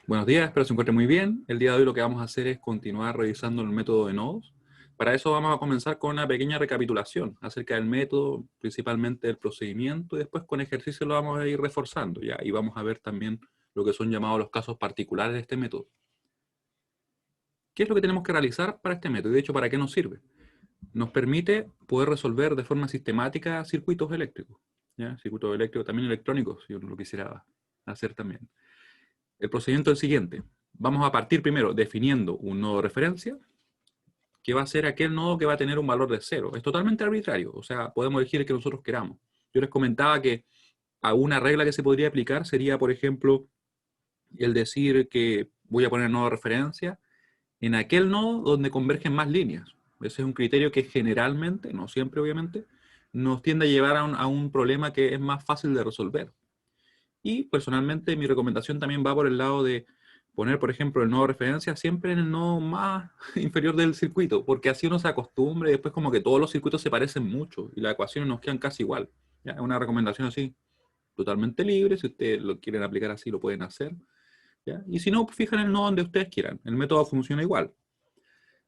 Buenos días, espero se encuentre muy bien. El día de hoy lo que vamos a hacer es continuar revisando el método de nodos. Para eso vamos a comenzar con una pequeña recapitulación acerca del método, principalmente el procedimiento, y después con ejercicios lo vamos a ir reforzando, ¿ya? Y vamos a ver también lo que son llamados los casos particulares de este método. ¿Qué es lo que tenemos que realizar para este método? Y de hecho, ¿para qué nos sirve? Nos permite poder resolver de forma sistemática circuitos eléctricos, ¿ya? Circuitos eléctricos, también electrónicos, si uno lo quisiera hacer también. El procedimiento es el siguiente. Vamos a partir primero definiendo un nodo de referencia, que va a ser aquel nodo que va a tener un valor de 0. Es totalmente arbitrario, o sea, podemos elegir el que nosotros queramos. Yo les comentaba que a una regla que se podría aplicar sería, por ejemplo, el decir que voy a poner nodo de referencia en aquel nodo donde convergen más líneas. Ese es un criterio que generalmente, no siempre obviamente, nos tiende a llevar a un problema que es más fácil de resolver. Y personalmente mi recomendación también va por el lado de poner, por ejemplo, el nodo de referencia siempre en el nodo más inferior del circuito, porque así uno se acostumbra y después como que todos los circuitos se parecen mucho y las ecuaciones nos quedan casi igual. ¿Ya? Es una recomendación así, totalmente libre, si ustedes lo quieren aplicar así lo pueden hacer. ¿Ya? Y si no, fijan el nodo donde ustedes quieran, el método funciona igual.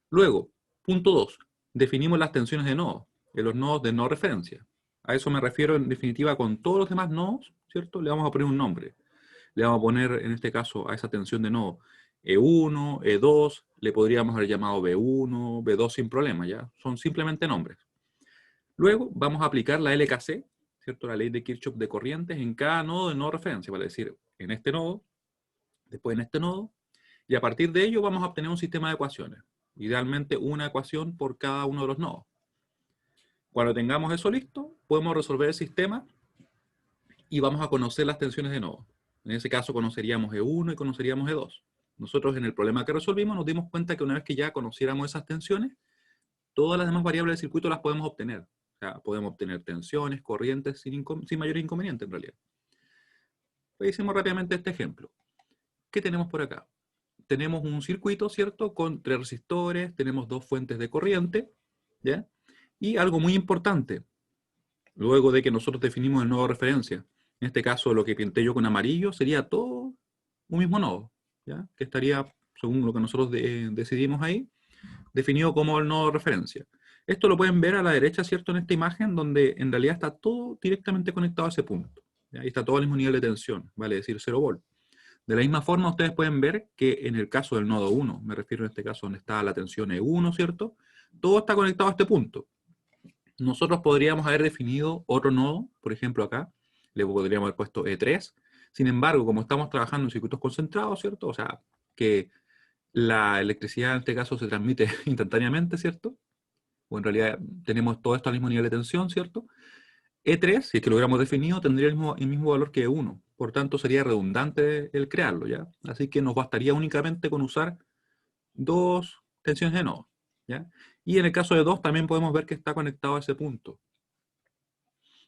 Luego, punto 2, definimos las tensiones de nodo, en los nodos de no referencia. A eso me refiero en definitiva con todos los demás nodos, ¿cierto? Le vamos a poner un nombre. Le vamos a poner, en este caso, a esa tensión de nodo E1, E2, le podríamos haber llamado B1, B2 sin problema, ¿ya? Son simplemente nombres. Luego vamos a aplicar la LKC, ¿cierto? La ley de Kirchhoff de corrientes en cada nodo de no referencia, vale decir, en este nodo, después en este nodo, y a partir de ello vamos a obtener un sistema de ecuaciones. Idealmente una ecuación por cada uno de los nodos. Cuando tengamos eso listo, podemos resolver el sistema y vamos a conocer las tensiones de nodo. En ese caso conoceríamos E1 y conoceríamos E2. Nosotros en el problema que resolvimos nos dimos cuenta que una vez que ya conociéramos esas tensiones, todas las demás variables del circuito las podemos obtener. O sea, podemos obtener tensiones, corrientes sin mayor inconveniente en realidad. Pues hicimos rápidamente este ejemplo. ¿Qué tenemos por acá? Tenemos un circuito, ¿cierto? Con 3 resistores, tenemos 2 fuentes de corriente, ¿ya? Y algo muy importante, luego de que nosotros definimos el nodo de referencia, en este caso lo que pinté yo con amarillo sería todo un mismo nodo, ¿ya? Que estaría, según lo que nosotros decidimos ahí, definido como el nodo de referencia. Esto lo pueden ver a la derecha, ¿cierto? En esta imagen, donde en realidad está todo directamente conectado a ese punto. ¿Ya? Ahí está todo al mismo nivel de tensión, vale decir 0 volt. De la misma forma, ustedes pueden ver que en el caso del nodo 1, me refiero en este caso donde está la tensión E1, ¿cierto? Todo está conectado a este punto. Nosotros podríamos haber definido otro nodo, por ejemplo acá, le podríamos haber puesto E3. Sin embargo, como estamos trabajando en circuitos concentrados, ¿cierto? O sea, que la electricidad en este caso se transmite instantáneamente, ¿cierto? O en realidad tenemos todo esto al mismo nivel de tensión, ¿cierto? E3, si es que lo hubiéramos definido, tendría el mismo valor que E1. Por tanto, sería redundante el crearlo, ¿ya? Así que nos bastaría únicamente con usar 2 tensiones de nodo, ¿ya? Y en el caso de 2 también podemos ver que está conectado a ese punto,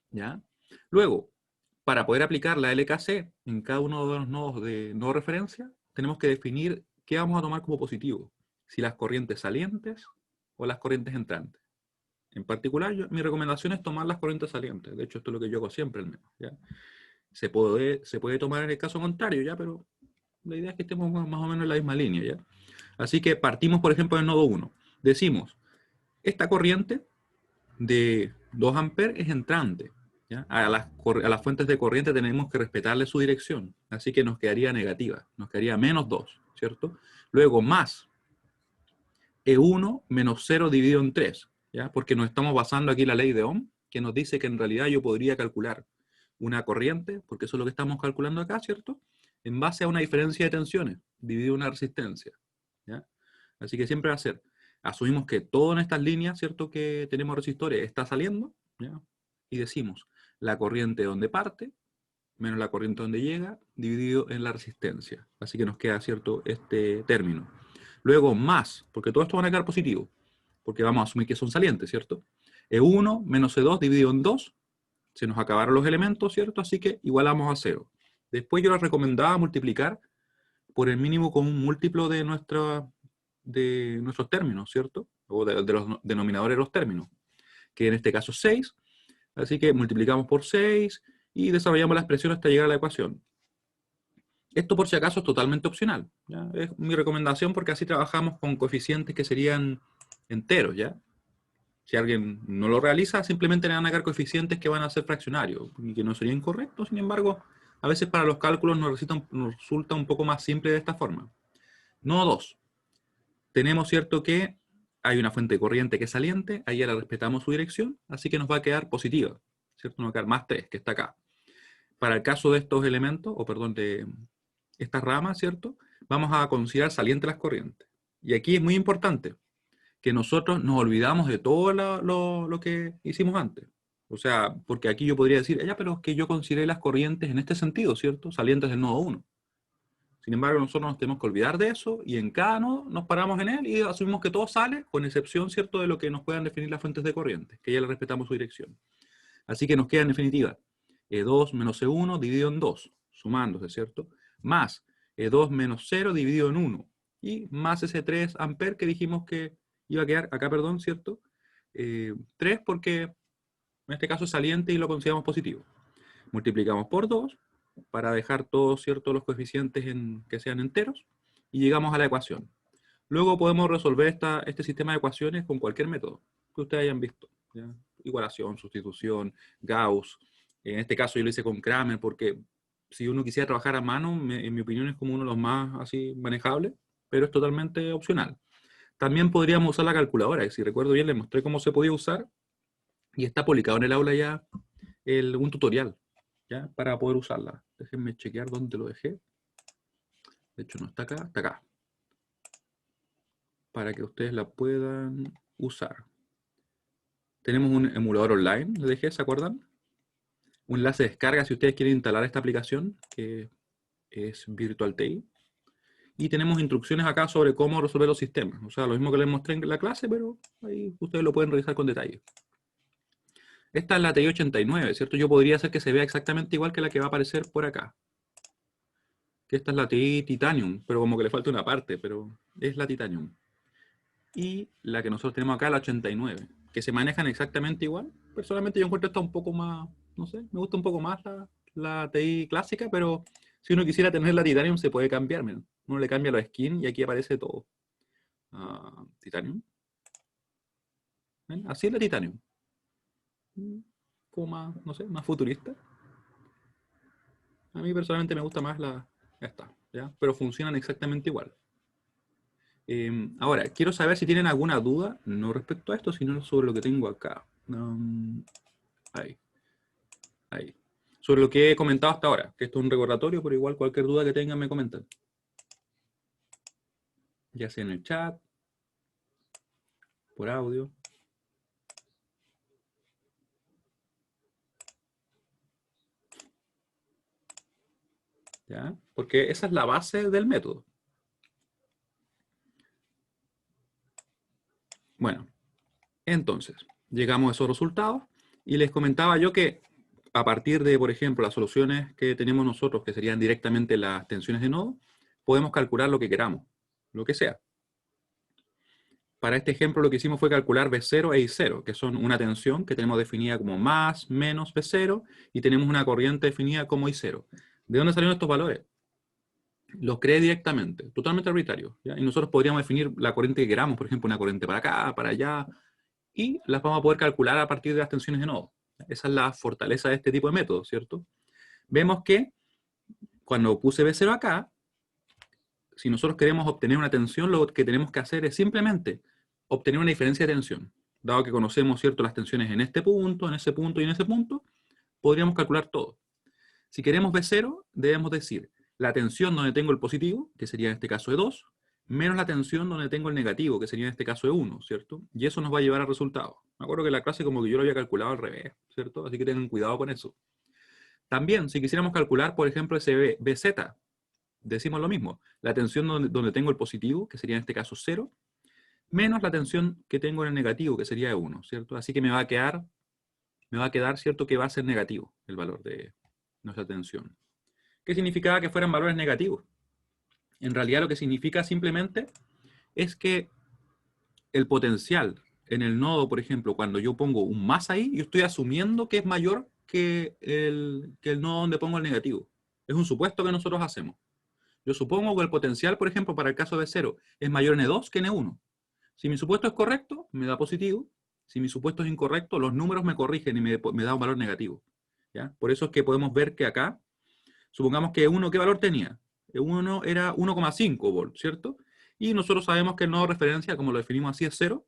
¿ya? Luego, para poder aplicar la LKC en cada uno de los nodos de no referencia, tenemos que definir qué vamos a tomar como positivo, si las corrientes salientes o las corrientes entrantes. En particular, mi recomendación es tomar las corrientes salientes. De hecho, esto es lo que yo hago siempre, al menos, ¿ya? Se puede tomar en el caso contrario, ¿ya? Pero la idea es que estemos más o menos en la misma línea, ¿ya? Así que partimos, por ejemplo, del nodo 1. Decimos, esta corriente de 2 amperes es entrante, ¿ya? A las fuentes de corriente tenemos que respetarle su dirección, así que nos quedaría negativa, nos quedaría menos 2, ¿cierto? Luego más E1 menos 0 dividido en 3, ¿ya? Porque nos estamos basando aquí en la ley de Ohm, que nos dice que en realidad yo podría calcular una corriente, porque eso es lo que estamos calculando acá, ¿cierto? En base a una diferencia de tensiones, dividido una resistencia, ¿ya? Así que siempre va a ser, asumimos que todo en estas líneas, ¿cierto? Que tenemos resistores está saliendo, ¿ya? Y decimos, la corriente donde parte, menos la corriente donde llega, dividido en la resistencia. Así que nos queda, ¿cierto? Este término. Luego más, porque todo esto van a quedar positivo, porque vamos a asumir que son salientes, ¿cierto? E1 menos E2 dividido en 2, se nos acabaron los elementos, ¿cierto? Así que igualamos a 0. Después yo les recomendaba multiplicar por el mínimo con un múltiplo de nuestros términos, ¿cierto? O de los denominadores de los términos, que en este caso es 6. Así que multiplicamos por 6 y desarrollamos la expresión hasta llegar a la ecuación. Esto por si acaso es totalmente opcional, ¿ya? Es mi recomendación porque así trabajamos con coeficientes que serían enteros, ¿ya? Si alguien no lo realiza, simplemente le van a dar coeficientes que van a ser fraccionarios y que no sería incorrecto. Sin embargo, a veces para los cálculos nos resulta un poco más simple de esta forma. Nodo 2. Tenemos, ¿cierto?, que hay una fuente de corriente que es saliente, ahí ya le respetamos su dirección, así que nos va a quedar positiva, ¿cierto? Nos va a quedar más 3, que está acá. Para el caso de estos elementos, o perdón, de estas ramas, ¿cierto?, vamos a considerar salientes las corrientes. Y aquí es muy importante que nosotros nos olvidamos de todo lo que hicimos antes. O sea, porque aquí yo podría decir, ya, pero es que yo consideré las corrientes en este sentido, ¿cierto? Salientes del nodo 1. Sin embargo, nosotros nos tenemos que olvidar de eso y en cada nodo nos paramos en él y asumimos que todo sale, con excepción, ¿cierto?, de lo que nos puedan definir las fuentes de corriente, que ya le respetamos su dirección. Así que nos queda en definitiva E2 menos E1 dividido en 2, sumándose, ¿cierto? Más E2 menos 0 dividido en 1. Y más ese 3 amperes que dijimos que iba a quedar acá, perdón, ¿cierto? 3 porque en este caso es saliente y lo consideramos positivo. Multiplicamos por 2 para dejar todos, ¿cierto?, los coeficientes que sean enteros y llegamos a la ecuación. Luego podemos resolver este sistema de ecuaciones con cualquier método que ustedes hayan visto, ¿ya? Igualación, sustitución, Gauss. En este caso yo lo hice con Kramer porque si uno quisiera trabajar a mano, en mi opinión es como uno de los más así manejables, pero es totalmente opcional. También podríamos usar la calculadora, y si recuerdo bien les mostré cómo se podía usar y está publicado en el aula ya un tutorial, ¿ya?, para poder usarla. Déjenme chequear dónde lo dejé. De hecho no está acá, está acá. Para que ustedes la puedan usar. Tenemos un emulador online, les dejé, ¿se acuerdan? Un enlace de descarga si ustedes quieren instalar esta aplicación, que es VirtualTI. Y tenemos instrucciones acá sobre cómo resolver los sistemas. O sea, lo mismo que les mostré en la clase, pero ahí ustedes lo pueden revisar con detalle. Esta es la TI 89, ¿cierto? Yo podría hacer que se vea exactamente igual que la que va a aparecer por acá. Que esta es la TI Titanium, pero como que le falta una parte, pero es la Titanium. Y la que nosotros tenemos acá, la 89, que se manejan exactamente igual. Personalmente yo encuentro esta un poco más, no sé, me gusta un poco más la TI clásica, pero si uno quisiera tener la Titanium se puede cambiar, miren. Uno le cambia los skins y aquí aparece todo. Titanium. ¿Ven? Así es la Titanium. Como más, no sé, más futurista. A mí personalmente me gusta más esta, ¿ya? Pero funcionan exactamente igual. Ahora, quiero saber si tienen alguna duda, no respecto a esto, sino sobre lo que tengo acá. Ahí. Ahí. Sobre lo que he comentado hasta ahora, que esto es un recordatorio, pero igual cualquier duda que tengan me comentan. Ya sea en el chat, por audio. ¿Ya? Porque esa es la base del método. Bueno, entonces, llegamos a esos resultados y les comentaba yo que a partir de, por ejemplo, las soluciones que tenemos nosotros, que serían directamente las tensiones de nodo, podemos calcular lo que queramos, lo que sea. Para este ejemplo lo que hicimos fue calcular B0 e I0, que son una tensión que tenemos definida como más, menos B0, y tenemos una corriente definida como I0. ¿De dónde salieron estos valores? Los creé directamente, totalmente arbitrario, ¿ya? Y nosotros podríamos definir la corriente que queramos, por ejemplo, una corriente para acá, para allá, y las vamos a poder calcular a partir de las tensiones de nodo. Esa es la fortaleza de este tipo de método, ¿cierto? Vemos que cuando puse B0 acá, si nosotros queremos obtener una tensión, lo que tenemos que hacer es simplemente obtener una diferencia de tensión. Dado que conocemos, ¿cierto?, las tensiones en este punto, en ese punto y en ese punto, podríamos calcular todo. Si queremos B0, debemos decir la tensión donde tengo el positivo, que sería en este caso E2, menos la tensión donde tengo el negativo, que sería en este caso E1, ¿cierto? Y eso nos va a llevar al resultado. Me acuerdo que la clase como que yo lo había calculado al revés, ¿cierto? Así que tengan cuidado con eso. También, si quisiéramos calcular, por ejemplo, ese BZ, decimos lo mismo. La tensión donde tengo el positivo, que sería en este caso 0, menos la tensión que tengo en el negativo, que sería 1, ¿cierto? Así que me va a quedar, ¿cierto?, que va a ser negativo el valor de nuestra tensión. ¿Qué significaba que fueran valores negativos? En realidad lo que significa simplemente es que el potencial en el nodo, por ejemplo, cuando yo pongo un más ahí, yo estoy asumiendo que es mayor que el nodo donde pongo el negativo. Es un supuesto que nosotros hacemos. Yo supongo que el potencial, por ejemplo, para el caso de cero, es mayor en E2 que en E1. Si mi supuesto es correcto, me da positivo. Si mi supuesto es incorrecto, los números me corrigen y me da un valor negativo. ¿Ya? Por eso es que podemos ver que acá, supongamos que E1, ¿qué valor tenía? E1 era 1,5 volts, ¿cierto? Y nosotros sabemos que el nodo de referencia, como lo definimos así, es 0.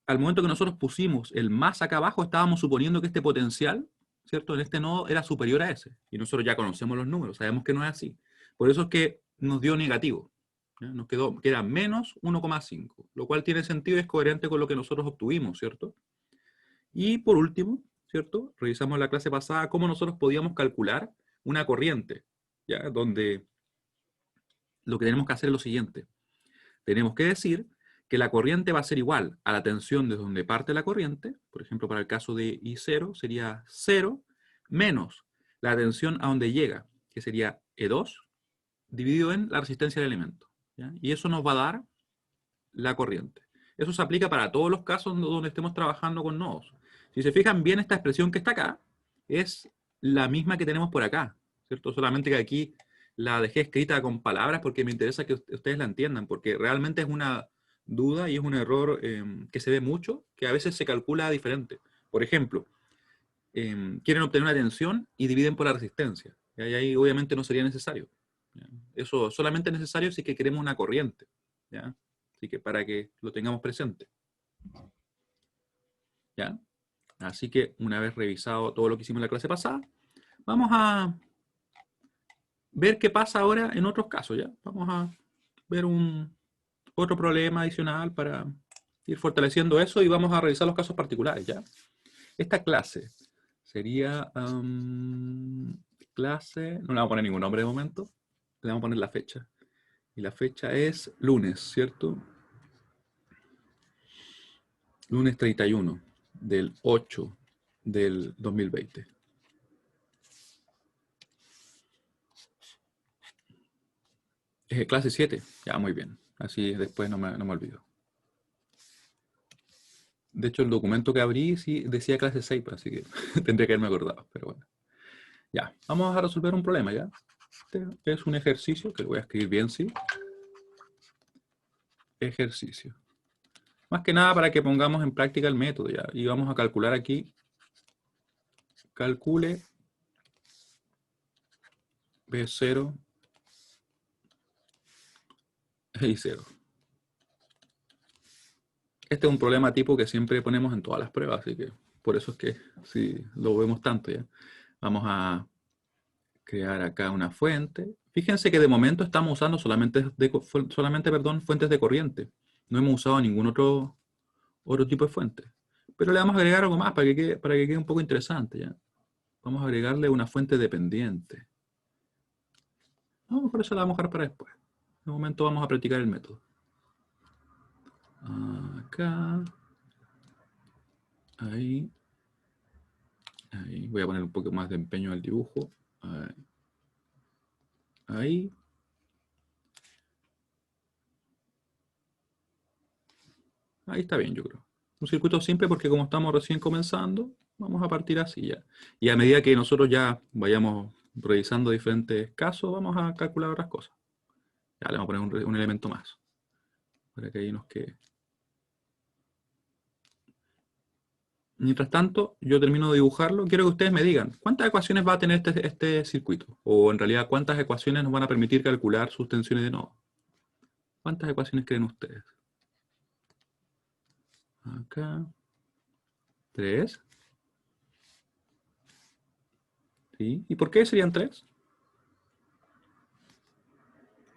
Al momento que nosotros pusimos el más acá abajo, estábamos suponiendo que este potencial, ¿cierto?, en este nodo era superior a ese. Y nosotros ya conocemos los números, sabemos que no es así. Por eso es que nos dio negativo. ¿Ya? Nos queda menos 1,5, lo cual tiene sentido y es coherente con lo que nosotros obtuvimos, ¿cierto? Y por último, ¿cierto?, revisamos la clase pasada cómo nosotros podíamos calcular una corriente, ¿ya? Donde lo que tenemos que hacer es lo siguiente. Tenemos que decir que la corriente va a ser igual a la tensión desde donde parte la corriente. Por ejemplo, para el caso de I0 sería 0 menos la tensión a donde llega, que sería E2, dividido en la resistencia del elemento. ¿Ya? Y eso nos va a dar la corriente. Eso se aplica para todos los casos donde estemos trabajando con nodos. Si se fijan bien, esta expresión que está acá es la misma que tenemos por acá, ¿cierto? Solamente que aquí la dejé escrita con palabras porque me interesa que ustedes la entiendan, porque realmente es una duda y es un error que se ve mucho, que a veces se calcula diferente. Por ejemplo, quieren obtener una tensión y dividen por la resistencia. Y ahí obviamente no sería necesario. ¿Ya? Eso solamente es necesario si que queremos una corriente. ¿Ya? Así que para que lo tengamos presente. ¿Ya? Así que una vez revisado todo lo que hicimos en la clase pasada, vamos a ver qué pasa ahora en otros casos. ¿Ya? Vamos a ver otro problema adicional para ir fortaleciendo eso y vamos a revisar los casos particulares. ¿Ya? Esta clase sería clase, no le vamos a poner ningún nombre de momento, le vamos a poner la fecha. Y la fecha es lunes, ¿cierto? Lunes 31 del 8 del 2020. Clase 7, ya muy bien. Así después no me olvido. De hecho, el documento que abrí sí decía clase 6, así que tendría que haberme acordado, pero bueno. Ya, vamos a resolver un problema, ¿ya? Este es un ejercicio que lo voy a escribir bien, sí. Ejercicio. Más que nada para que pongamos en práctica el método, ¿ya? Y vamos a calcular aquí. Calcule B0 y 0. Este es un problema tipo que siempre ponemos en todas las pruebas, así que por eso es que sí lo vemos tanto, ¿ya? Vamos a crear acá una fuente. Fíjense que de momento estamos usando solamente fuentes de corriente. No hemos usado ningún otro tipo de fuente. Pero le vamos a agregar algo más para que quede un poco interesante, ¿ya? Vamos a agregarle una fuente dependiente. No, por eso la vamos a dejar para después. De momento vamos a practicar el método. Acá. Ahí. Ahí. Voy a poner un poco más de empeño al dibujo. Ahí. Ahí está bien, yo creo. Un circuito simple porque como estamos recién comenzando, vamos a partir así ya. Y a medida que nosotros ya vayamos revisando diferentes casos, vamos a calcular otras cosas. Ya le vamos a poner un elemento más. Para que ahí nos quede. Mientras tanto, yo termino de dibujarlo. Quiero que ustedes me digan, ¿cuántas ecuaciones va a tener este circuito? O en realidad, ¿cuántas ecuaciones nos van a permitir calcular sus tensiones de nodo? ¿Cuántas ecuaciones creen ustedes? Acá. 3. ¿Sí? ¿Y por qué serían 3?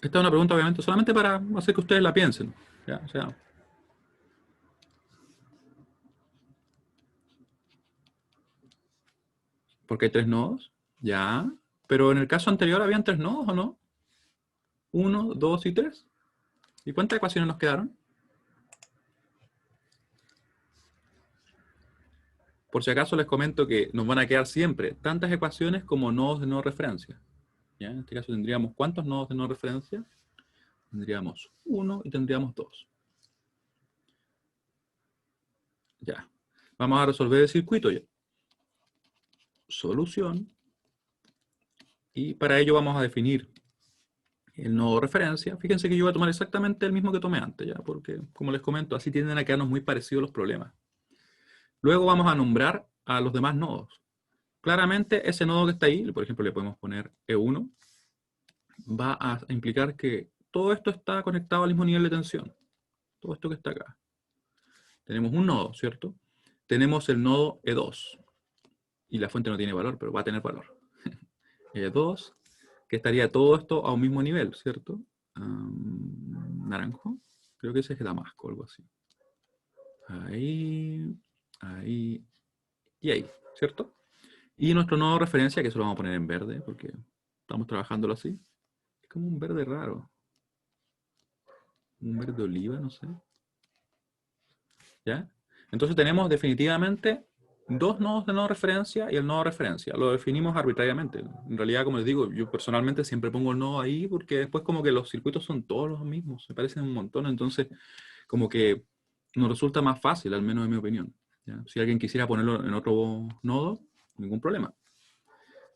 Esta es una pregunta, obviamente, solamente para hacer que ustedes la piensen. ¿Ya? O sea, porque hay 3 nodos. Ya. Pero en el caso anterior habían 3 nodos, ¿o no? 1, 2 y 3. ¿Y cuántas ecuaciones nos quedaron? Por si acaso les comento que nos van a quedar siempre tantas ecuaciones como nodos de no referencia. ¿Ya? En este caso tendríamos, ¿cuántos nodos de no referencia? Tendríamos 1 y tendríamos 2. Ya. Vamos a resolver el circuito ya. Solución. Y para ello vamos a definir el nodo referencia. Fíjense que yo voy a tomar exactamente el mismo que tomé antes, ¿ya? Porque, como les comento, así tienden a quedarnos muy parecidos los problemas. Luego vamos a nombrar a los demás nodos. Claramente, ese nodo que está ahí, por ejemplo, le podemos poner E1, va a implicar que todo esto está conectado al mismo nivel de tensión. Todo esto que está acá. Tenemos un nodo, ¿cierto? Tenemos el nodo E2. Y la fuente no tiene valor, pero va a tener valor. E2, que estaría todo esto a un mismo nivel, ¿cierto? Naranjo. Creo que ese es Damasco, algo así. Ahí, ahí y ahí, ¿cierto? Y nuestro nodo de referencia, que eso lo vamos a poner en verde, porque estamos trabajándolo así. Es como un verde raro. Un verde oliva, no sé. ¿Ya? Entonces tenemos definitivamente dos nodos de nodo referencia y el nodo de referencia. Lo definimos arbitrariamente. En realidad, como les digo, yo personalmente siempre pongo el nodo ahí porque después como que los circuitos son todos los mismos, se parecen un montón, entonces como que nos resulta más fácil, al menos en mi opinión. ¿Ya? Si alguien quisiera ponerlo en otro nodo, ningún problema.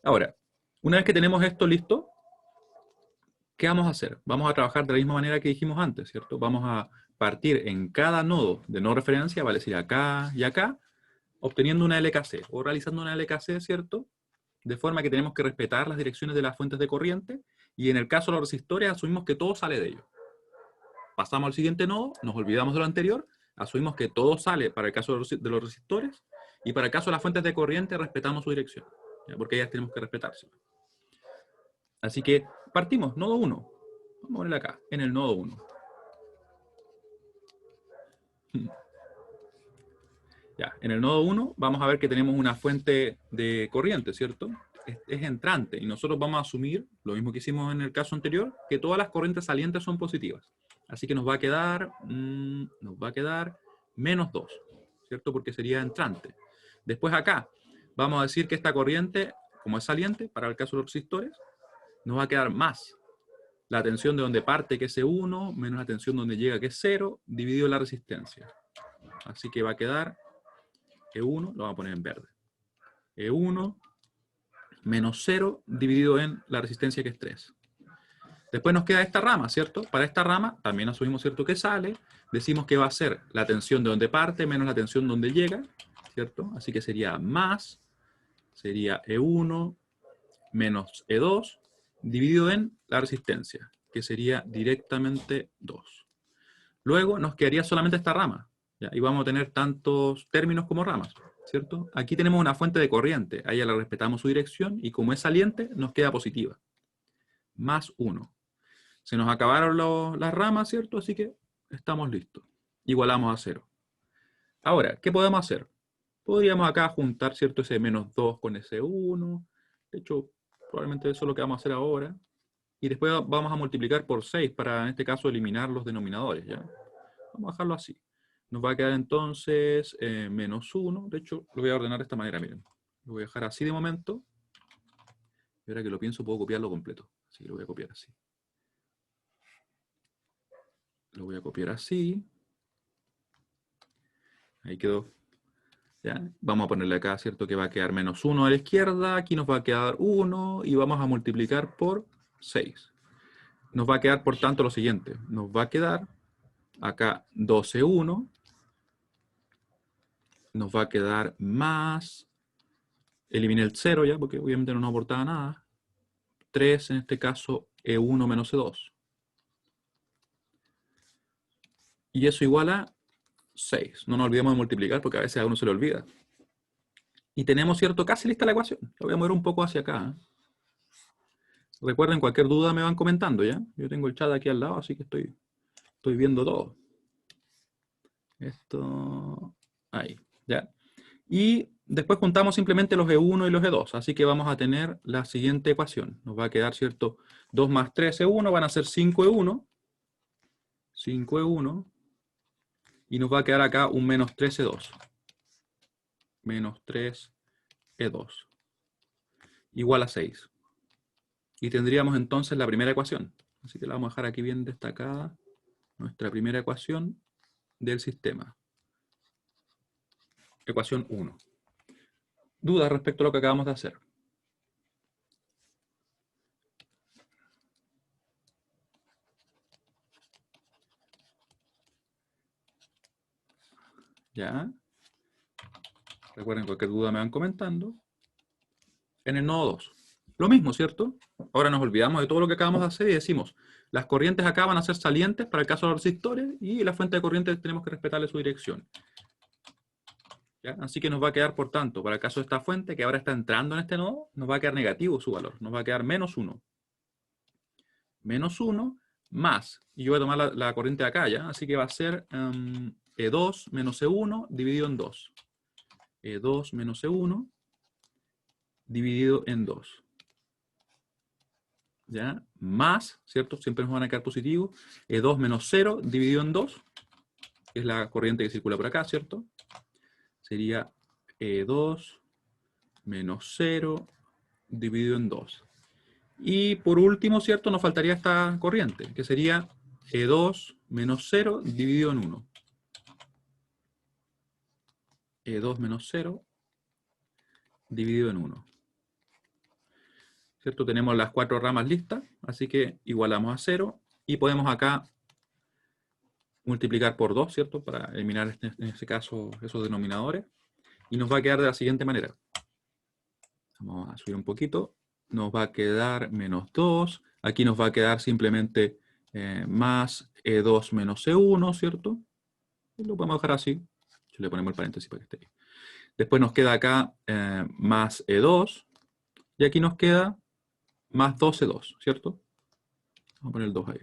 Ahora, una vez que tenemos esto listo, ¿qué vamos a hacer? Vamos a trabajar de la misma manera que dijimos antes, ¿cierto? Vamos a partir en cada nodo de no referencia, vale decir acá y acá, obteniendo una LKC o realizando una LKC, ¿cierto? De forma que tenemos que respetar las direcciones de las fuentes de corriente y en el caso de los resistores asumimos que todo sale de ellos. Pasamos al siguiente nodo, nos olvidamos de lo anterior, asumimos que todo sale para el caso de los resistores y para el caso de las fuentes de corriente respetamos su dirección, ¿ya? Porque ellas tenemos que respetarse. Así que partimos, nodo 1. Vamos a ponerle acá, en el nodo 1. Ya, en el nodo 1 vamos a ver que tenemos una fuente de corriente, ¿cierto? Es entrante y nosotros vamos a asumir, lo mismo que hicimos en el caso anterior, que todas las corrientes salientes son positivas. Así que nos va a quedar menos 2, ¿cierto? Porque sería entrante. Después acá vamos a decir que esta corriente, como es saliente, para el caso de los resistores, nos va a quedar más la tensión de donde parte, que es E1, menos la tensión donde llega, que es 0, dividido la resistencia. Así que va a quedar E1, lo vamos a poner en verde. E1 menos 0 dividido en la resistencia, que es 3. Después nos queda esta rama, ¿cierto? Para esta rama también asumimos, ¿cierto?, que sale. Decimos que va a ser la tensión de donde parte menos la tensión donde llega, ¿cierto? Así que sería más, sería E1 menos E2 dividido en la resistencia, que sería directamente 2. Luego nos quedaría solamente esta rama, ¿ya? Y vamos a tener tantos términos como ramas, ¿cierto? Aquí tenemos una fuente de corriente, a ella le respetamos su dirección y como es saliente, nos queda positiva. Más 1. Se nos acabaron las ramas, ¿cierto? Así que estamos listos. Igualamos a 0. Ahora, ¿qué podemos hacer? Podríamos acá juntar, ¿cierto?, ese menos 2 con ese 1. De hecho, probablemente eso es lo que vamos a hacer ahora. Y después vamos a multiplicar por 6 para, en este caso, eliminar los denominadores, ¿ya? Vamos a dejarlo así. Nos va a quedar entonces menos 1. De hecho, lo voy a ordenar de esta manera, miren. Lo voy a dejar así de momento. Y ahora que lo pienso, puedo copiarlo completo. Así que lo voy a copiar así. Lo voy a copiar así. Ahí quedó. ¿Ya? Vamos a ponerle acá, ¿cierto?, que va a quedar menos 1 a la izquierda. Aquí nos va a quedar 1 y vamos a multiplicar por 6. Nos va a quedar, por tanto, lo siguiente. Nos va a quedar acá 12,1. Nos va a quedar más, eliminé el 0 ya, porque obviamente no nos aportaba nada. 3, en este caso, E1 menos E2. Y eso igual a 6. No nos olvidemos de multiplicar, porque a veces a uno se le olvida. Y tenemos, ¿cierto?, casi lista la ecuación. La voy a mover un poco hacia acá. Recuerden, cualquier duda me van comentando, ¿ya? Yo tengo el chat aquí al lado, así que estoy viendo todo. Esto, ahí, ¿ya? Y después juntamos simplemente los E1 y los E2, así que vamos a tener la siguiente ecuación. Nos va a quedar, ¿cierto?, 2 más 3 E1 van a ser 5 E1, 5 E1, y nos va a quedar acá un menos 3 E2. Menos 3 E2. Igual a 6. Y tendríamos entonces la primera ecuación. Así que la vamos a dejar aquí bien destacada. Nuestra primera ecuación del sistema. Ecuación 1. ¿Dudas respecto a lo que acabamos de hacer? ¿Ya? Recuerden, cualquier duda me van comentando. En el nodo 2. Lo mismo, ¿cierto? Ahora nos olvidamos de todo lo que acabamos de hacer y decimos, las corrientes acá van a ser salientes para el caso de los resistores y la fuente de corriente tenemos que respetarle su dirección. ¿Ya? Así que nos va a quedar, por tanto, para el caso de esta fuente, que ahora está entrando en este nodo, nos va a quedar negativo su valor. Nos va a quedar menos 1. Menos 1 más, y yo voy a tomar la corriente de acá, ¿ya? Así que va a ser E2 menos E1 dividido en 2. E2 menos E1 dividido en 2. ¿Ya? Más, ¿cierto? Siempre nos van a quedar positivos. E2 menos 0 dividido en 2, que es la corriente que circula por acá, ¿cierto? Sería E2 menos 0 dividido en 2. Y por último, ¿cierto? Nos faltaría esta corriente, que sería E2 menos 0 dividido en 1. E2 menos 0 dividido en 1. ¿Cierto? Tenemos las 4 ramas listas, así que igualamos a 0 y podemos acá multiplicar por 2, ¿cierto? Para eliminar en este caso esos denominadores. Y nos va a quedar de la siguiente manera. Vamos a subir un poquito. Nos va a quedar menos 2. Aquí nos va a quedar simplemente más E2 menos E1, ¿cierto? Y lo podemos dejar así. Le ponemos el paréntesis para que esté ahí. Después nos queda acá más E2. Y aquí nos queda más 2E2, ¿cierto? Vamos a poner el 2 ahí.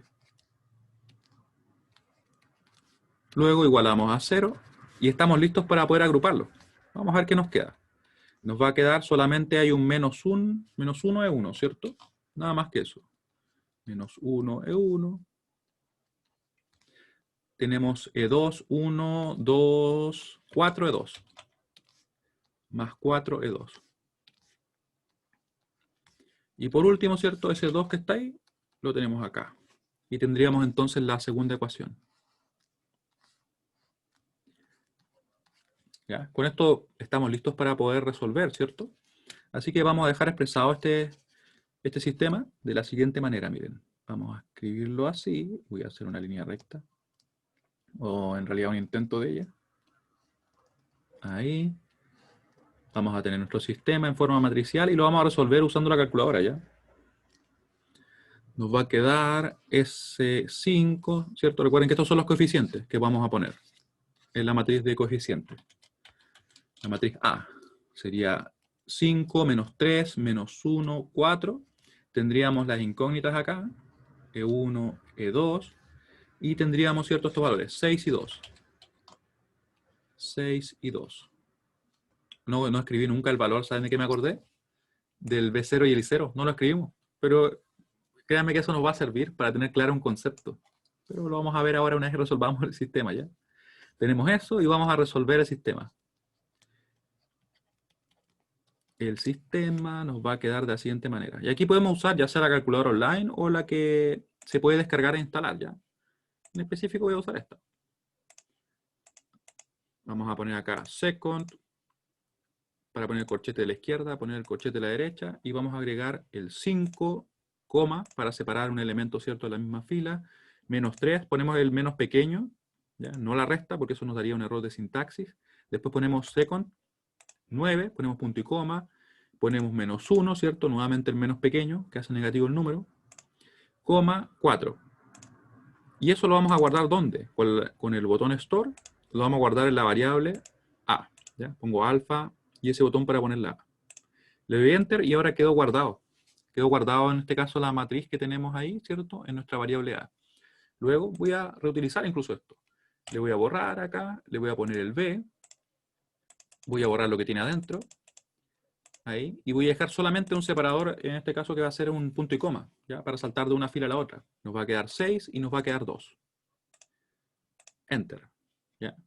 Luego igualamos a 0 y estamos listos para poder agruparlo. Vamos a ver qué nos queda. Nos va a quedar solamente hay un menos 1 E1, ¿cierto? Nada más que eso. Menos 1 E1. Tenemos E2, 1, 2, 4 E2. Más 4 E2. Y por último, ¿cierto? Ese 2 que está ahí, lo tenemos acá. Y tendríamos entonces la segunda ecuación. ¿Ya? Con esto estamos listos para poder resolver, ¿cierto? Así que vamos a dejar expresado este sistema de la siguiente manera, miren. Vamos a escribirlo así. Voy a hacer una línea recta. O en realidad un intento de ella. Ahí. Vamos a tener nuestro sistema en forma matricial y lo vamos a resolver usando la calculadora, ¿ya? Nos va a quedar S5, ¿cierto? Recuerden que estos son los coeficientes que vamos a poner en la matriz de coeficientes. La matriz A sería 5 menos 3 menos 1, 4. Tendríamos las incógnitas acá, E1, E2, y tendríamos, ¿cierto? Estos valores, 6 y 2. 6 y 2. No escribí nunca el valor, ¿saben de qué me acordé? Del B0 y el I0, no lo escribimos. Pero créanme que eso nos va a servir para tener claro un concepto. Pero lo vamos a ver ahora una vez que resolvamos el sistema, ¿ya? Tenemos eso y vamos a resolver el sistema. El sistema nos va a quedar de la siguiente manera. Y aquí podemos usar ya sea la calculadora online o la que se puede descargar e instalar, ¿ya? En específico voy a usar esta. Vamos a poner acá second, para poner el corchete de la izquierda, poner el corchete de la derecha, y vamos a agregar el 5, coma, para separar un elemento, ¿cierto?, de la misma fila. Menos 3, ponemos el menos pequeño, ¿ya? No la resta, porque eso nos daría un error de sintaxis. Después ponemos second, 9, ponemos punto y coma, ponemos menos 1, ¿cierto? Nuevamente el menos pequeño, que hace negativo el número, coma, 4. Y eso lo vamos a guardar ¿dónde? Con el botón store, lo vamos a guardar en la variable A. ¿Ya? Pongo alfa y ese botón para poner la A. Le doy enter y ahora quedó guardado. Quedó guardado en este caso la matriz que tenemos ahí, ¿cierto? En nuestra variable A. Luego voy a reutilizar incluso esto. Le voy a borrar acá, le voy a poner el B. Voy a borrar lo que tiene adentro. Ahí. Y voy a dejar solamente un separador, en este caso que va a ser un punto y coma, ¿ya? Para saltar de una fila a la otra. Nos va a quedar 6 y nos va a quedar 2. Enter. ¿Ya?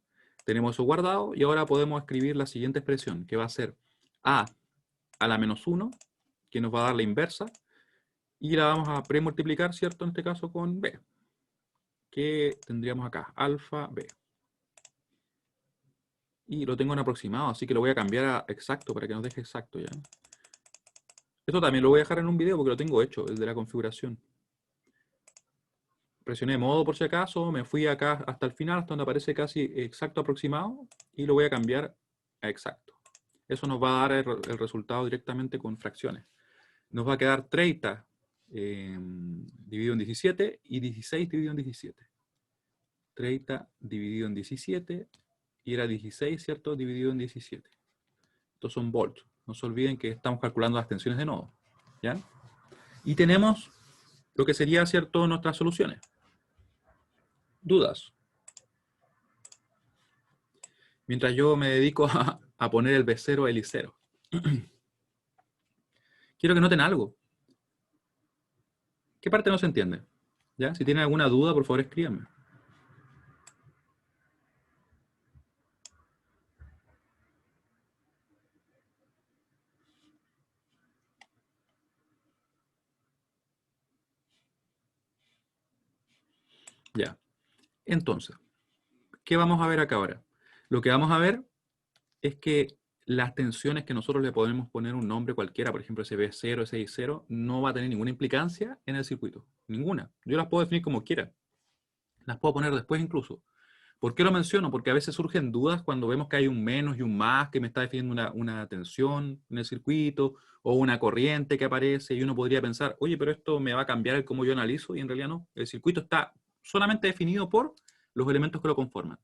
Tenemos eso guardado y ahora podemos escribir la siguiente expresión, que va a ser A a la menos 1, que nos va a dar la inversa, y la vamos a premultiplicar, ¿cierto? En este caso con B, que tendríamos acá, alfa B. Y lo tengo en aproximado, así que lo voy a cambiar a exacto para que nos deje exacto ya. Esto también lo voy a dejar en un video porque lo tengo hecho, el de la configuración. presioné modo por si acaso, me fui acá hasta el final, hasta donde aparece casi exacto aproximado, y lo voy a cambiar a exacto. Eso nos va a dar el resultado directamente con fracciones. Nos va a quedar 30 dividido en 17 y 16 dividido en 17. 30 dividido en 17 y era 16, ¿cierto? Dividido en 17. Estos son volts. No se olviden que estamos calculando las tensiones de nodo, ¿ya? Y tenemos lo que sería, ¿cierto?, nuestras soluciones. ¿Dudas? Mientras yo me dedico a poner el B0 el I0. Quiero que noten algo. ¿Qué parte no se entiende? ¿Ya? Si tienen alguna duda, por favor, escríbanme. Ya. Entonces, ¿qué vamos a ver acá ahora? Lo que vamos a ver es que las tensiones que nosotros le podemos poner un nombre cualquiera, por ejemplo, ese B0, ese I0, no va a tener ninguna implicancia en el circuito. Ninguna. Yo las puedo definir como quiera. Las puedo poner después incluso. ¿Por qué lo menciono? Porque a veces surgen dudas cuando vemos que hay un menos y un más que me está definiendo una tensión en el circuito o una corriente que aparece y uno podría pensar, oye, pero esto me va a cambiar el cómo yo analizo, y en realidad no. El circuito está solamente definido por los elementos que lo conforman,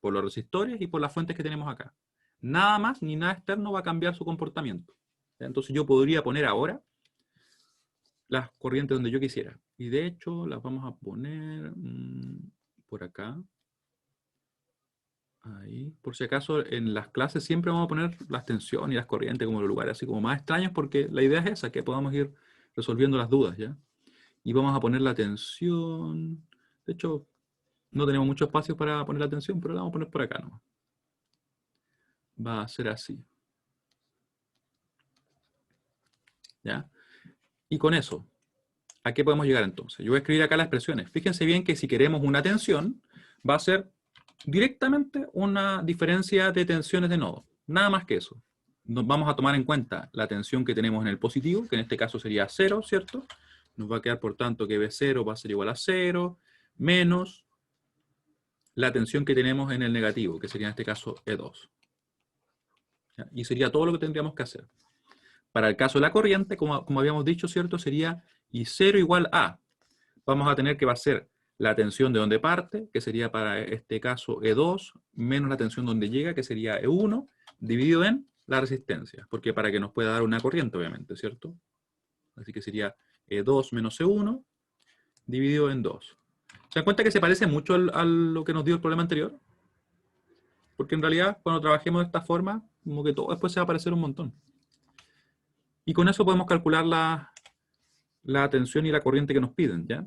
por los resistores y por las fuentes que tenemos acá. Nada más ni nada externo va a cambiar su comportamiento. Entonces yo podría poner ahora las corrientes donde yo quisiera. Y de hecho las vamos a poner por acá. Ahí. Por si acaso en las clases siempre vamos a poner las tensiones y las corrientes como los lugares así como más extraños, porque la idea es esa, que podamos ir resolviendo las dudas, ¿ya? Y vamos a poner la tensión. De hecho, no tenemos mucho espacio para poner la tensión, pero la vamos a poner por acá nomás. Va a ser así. ¿Ya? Y con eso, ¿a qué podemos llegar entonces? Yo voy a escribir acá las expresiones. Fíjense bien que si queremos una tensión, va a ser directamente una diferencia de tensiones de nodo. Nada más que eso. Nos vamos a tomar en cuenta la tensión que tenemos en el positivo, que en este caso sería 0, ¿cierto? Nos va a quedar, por tanto, que B0 va a ser igual a 0, menos la tensión que tenemos en el negativo, que sería en este caso E2. ¿Ya? Y sería todo lo que tendríamos que hacer. Para el caso de la corriente, como habíamos dicho, ¿cierto? Sería I0 igual a. Vamos a tener que va a ser la tensión de donde parte, que sería para este caso E2, menos la tensión donde llega, que sería E1, dividido en la resistencia, porque para que nos pueda dar una corriente, obviamente, ¿cierto? Así que sería E2 menos E1, dividido en 2. ¿Se dan cuenta que se parece mucho a lo que nos dio el problema anterior? Porque en realidad, cuando trabajemos de esta forma, como que todo después se va a parecer un montón. Y con eso podemos calcular la tensión y la corriente que nos piden, ¿ya?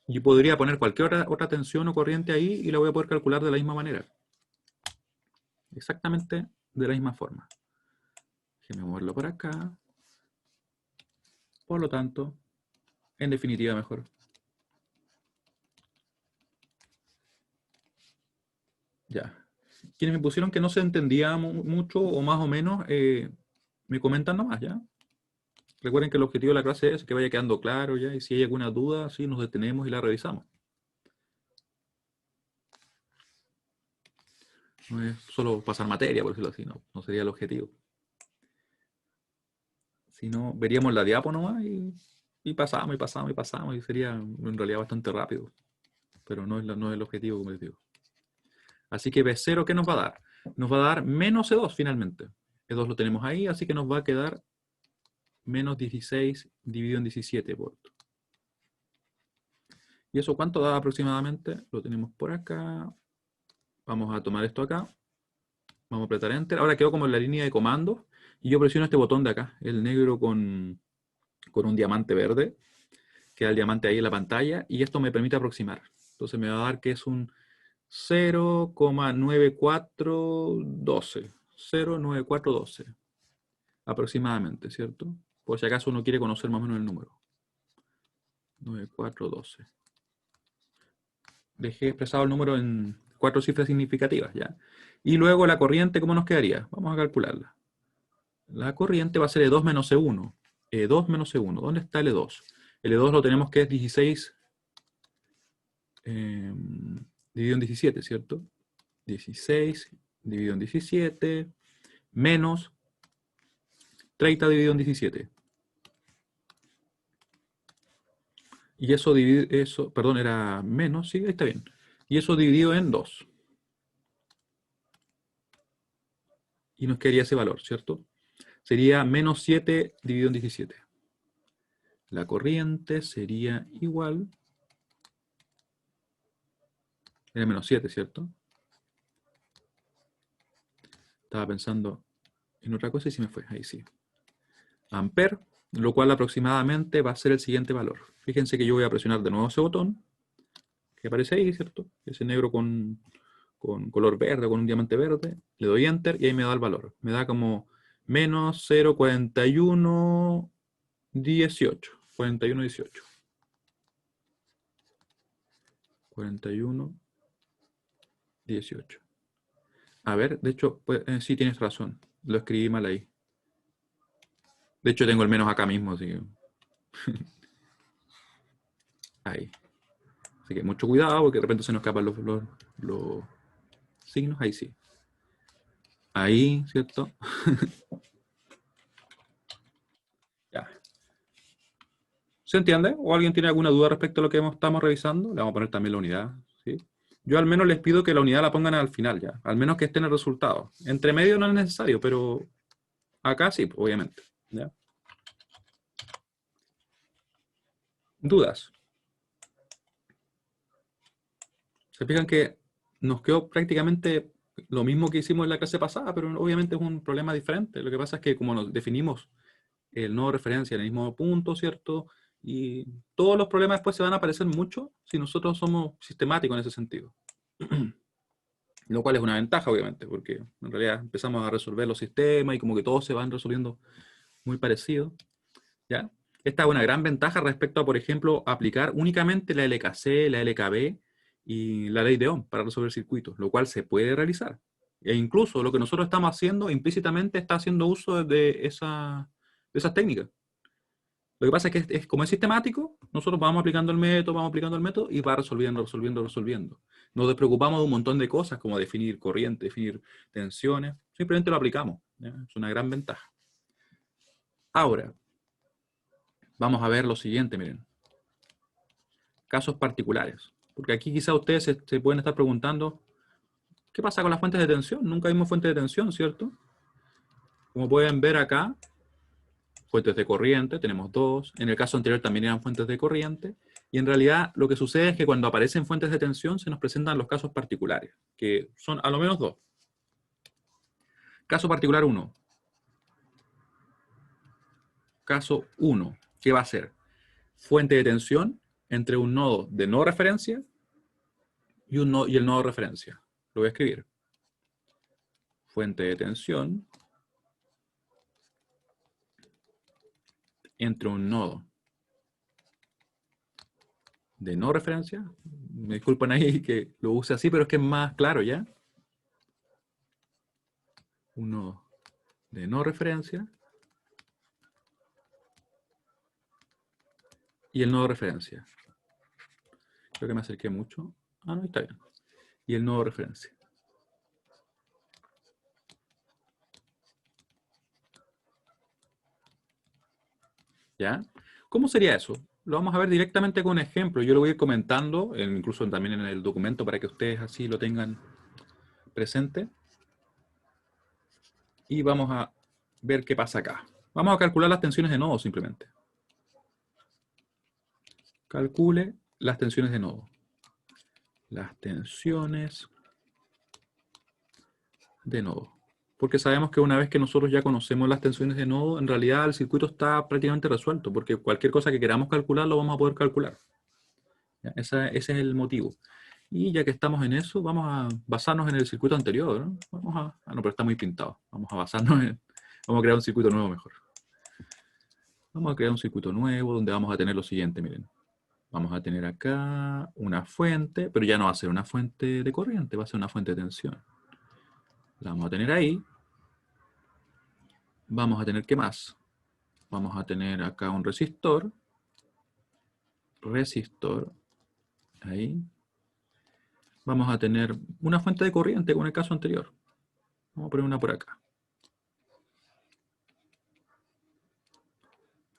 Yo podría poner cualquier otra tensión o corriente ahí y la voy a poder calcular de la misma manera. Exactamente de la misma forma. Déjenme moverlo por acá. Por lo tanto, en definitiva mejor. Ya. Quienes me pusieron que no se entendía mucho o más o menos, me comentan nomás, ¿ya? Recuerden que el objetivo de la clase es que vaya quedando claro, ¿ya? Y si hay alguna duda, sí, nos detenemos y la revisamos. No es solo pasar materia, por decirlo así, no sería el objetivo. Si no, veríamos la diapo nomás y pasamos y pasamos y pasamos y sería en realidad bastante rápido. Pero no es el objetivo, como les digo. Así que B0, ¿qué nos va a dar? Nos va a dar menos E2 finalmente. E2 lo tenemos ahí, así que nos va a quedar menos 16 dividido en 17 volts. ¿Y eso cuánto da aproximadamente? Lo tenemos por acá. Vamos a tomar esto acá. Vamos a apretar Enter. Ahora quedó como en la línea de comandos. Y yo presiono este botón de acá, el negro con un diamante verde. Queda el diamante ahí en la pantalla. Y esto me permite aproximar. Entonces me va a dar que es un 0,9412. 0,9412. Aproximadamente, ¿cierto? Por si acaso uno quiere conocer más o menos el número. 9412. Dejé expresado el número en 4 cifras significativas, ¿ya? Y luego la corriente, ¿cómo nos quedaría? Vamos a calcularla. La corriente va a ser E2 menos E1. E2 menos E1. ¿Dónde está el E2? El E2 lo tenemos que es 16 dividido en 17, ¿cierto? 16 dividido en 17 menos 30 dividido en 17. Y eso perdón, era menos, sí, ahí está bien. Y eso dividido en 2. Y nos quedaría ese valor, ¿cierto? Sería menos 7 dividido en 17. La corriente sería igual. Era menos 7, ¿cierto? Estaba pensando en otra cosa y se me fue. Ahí sí. Ampere, lo cual aproximadamente va a ser el siguiente valor. Fíjense que yo voy a presionar de nuevo ese botón que aparece ahí, ¿cierto? Ese negro con color verde, con un diamante verde. Le doy Enter y ahí me da el valor. Me da como menos 0,4118. 4118. 4118. A ver, de hecho, pues, sí tienes razón. Lo escribí mal ahí. De hecho, tengo el menos acá mismo, así que... Ahí. Así que mucho cuidado, porque de repente se nos escapan los signos. Ahí sí. Ahí, ¿cierto? Ya. ¿Se entiende? ¿O alguien tiene alguna duda respecto a lo que estamos revisando? Le vamos a poner también la unidad, ¿sí? Yo al menos les pido que la unidad la pongan al final ya. Al menos que esté en el resultado. Entre medio no es necesario, pero acá sí, obviamente. ¿Ya? ¿Dudas? Se fijan que nos quedó prácticamente lo mismo que hicimos en la clase pasada, pero obviamente es un problema diferente. Lo que pasa es que como nos definimos el nodo de referencia en el mismo punto, ¿cierto? Y todos los problemas después se van a aparecer mucho si nosotros somos sistemáticos en ese sentido. Lo cual es una ventaja, obviamente, porque en realidad empezamos a resolver los sistemas y como que todos se van resolviendo muy parecido, ¿ya? Esta es una gran ventaja respecto a, por ejemplo, aplicar únicamente la LKC, la LKB y la ley de Ohm para resolver circuitos, lo cual se puede realizar. E incluso lo que nosotros estamos haciendo implícitamente está haciendo uso de esas técnicas. Lo que pasa es que como es sistemático, nosotros vamos aplicando el método y va resolviendo. Nos despreocupamos de un montón de cosas como definir corriente, definir tensiones. Simplemente lo aplicamos, ¿ya? Es una gran ventaja. Ahora, vamos a ver lo siguiente, miren. Casos particulares. Porque aquí quizá ustedes se pueden estar preguntando, ¿qué pasa con las fuentes de tensión? Nunca vimos fuentes de tensión, ¿cierto? Como pueden ver acá, fuentes de corriente, tenemos dos. En el caso anterior también eran fuentes de corriente. Y en realidad lo que sucede es que cuando aparecen fuentes de tensión se nos presentan los casos particulares, que son a lo menos dos. Caso particular 1. Caso 1. ¿Qué va a ser? Fuente de tensión entre un nodo de no referencia y el nodo de referencia. Lo voy a escribir. Fuente de tensión entre un nodo de no referencia. Me disculpan ahí que lo use así, pero es que es más claro, ¿ya? Un nodo de no referencia y el nodo de referencia. Creo que me acerqué mucho. Ah, no, está bien. Y el nodo de referencia. ¿Ya? ¿Cómo sería eso? Lo vamos a ver directamente con un ejemplo. Yo lo voy a ir comentando, incluso también en el documento para que ustedes así lo tengan presente. Y vamos a ver qué pasa acá. Vamos a calcular las tensiones de nodo simplemente. Calcule las tensiones de nodo. Las tensiones de nodo. Porque sabemos que una vez que nosotros ya conocemos las tensiones de nodo, en realidad el circuito está prácticamente resuelto, porque cualquier cosa que queramos calcular lo vamos a poder calcular. ¿Ya? Ese es el motivo. Y ya que estamos en eso, vamos a basarnos en el circuito anterior, ¿no? No, pero está muy pintado. Vamos a basarnos en... Vamos a crear un circuito nuevo mejor. Vamos a crear un circuito nuevo donde vamos a tener lo siguiente, miren. Vamos a tener acá una fuente, pero ya no va a ser una fuente de corriente, va a ser una fuente de tensión. La vamos a tener ahí. Vamos a tener, ¿qué más? Vamos a tener acá un resistor. Resistor. Ahí. vamos a tener una fuente de corriente como en el caso anterior. Vamos a poner una por acá.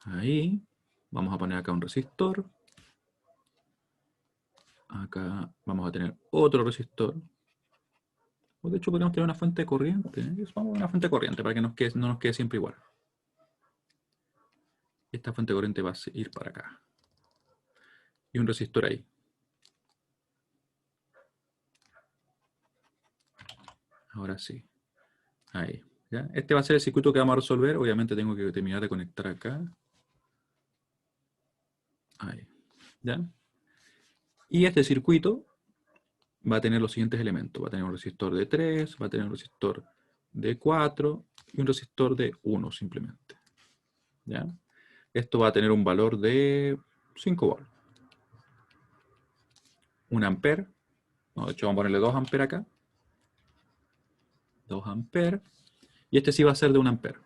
Ahí. Vamos a poner acá un resistor. Acá vamos a tener otro resistor. O de hecho podríamos tener una fuente de corriente. Vamos a una fuente de corriente para que no nos quede siempre igual. Esta fuente de corriente va a ir para acá. Y un resistor ahí. Ahora sí. Ahí. ¿Ya? Este va a ser el circuito que vamos a resolver. Obviamente tengo que terminar de conectar acá. Ahí. ¿Ya? Y este circuito va a tener los siguientes elementos. Va a tener un resistor de 3, va a tener un resistor de 4 y un resistor de 1 simplemente. ¿Ya? Esto va a tener un valor de 5 volts. 1 ampere. No, de hecho vamos a ponerle 2 amperes acá. 2 amperes. Y este sí va a ser de 1 ampere.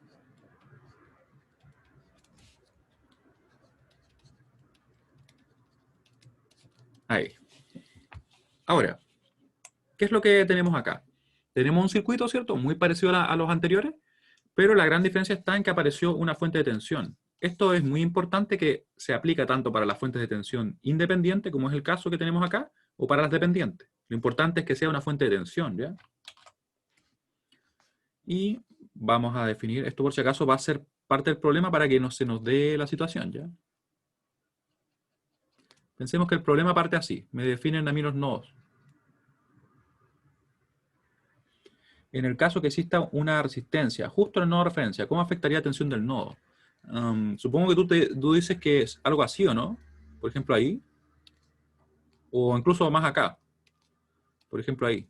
Ahí. Ahora, ¿qué es lo que tenemos acá? Tenemos un circuito, ¿cierto? Muy parecido a los anteriores, pero la gran diferencia está en que apareció una fuente de tensión. Esto es muy importante que se aplica tanto para las fuentes de tensión independientes, como es el caso que tenemos acá, o para las dependientes. Lo importante es que sea una fuente de tensión, ¿ya? Y vamos a definir, esto por si acaso va a ser parte del problema para que no se nos dé la situación, ¿ya? Pensemos que el problema parte así, me definen a mí los nodos. En el caso que exista una resistencia justo en el nodo de referencia, ¿cómo afectaría la tensión del nodo? Supongo que tú dices que es algo así, ¿o no? Por ejemplo ahí. O incluso más acá. Por ejemplo ahí.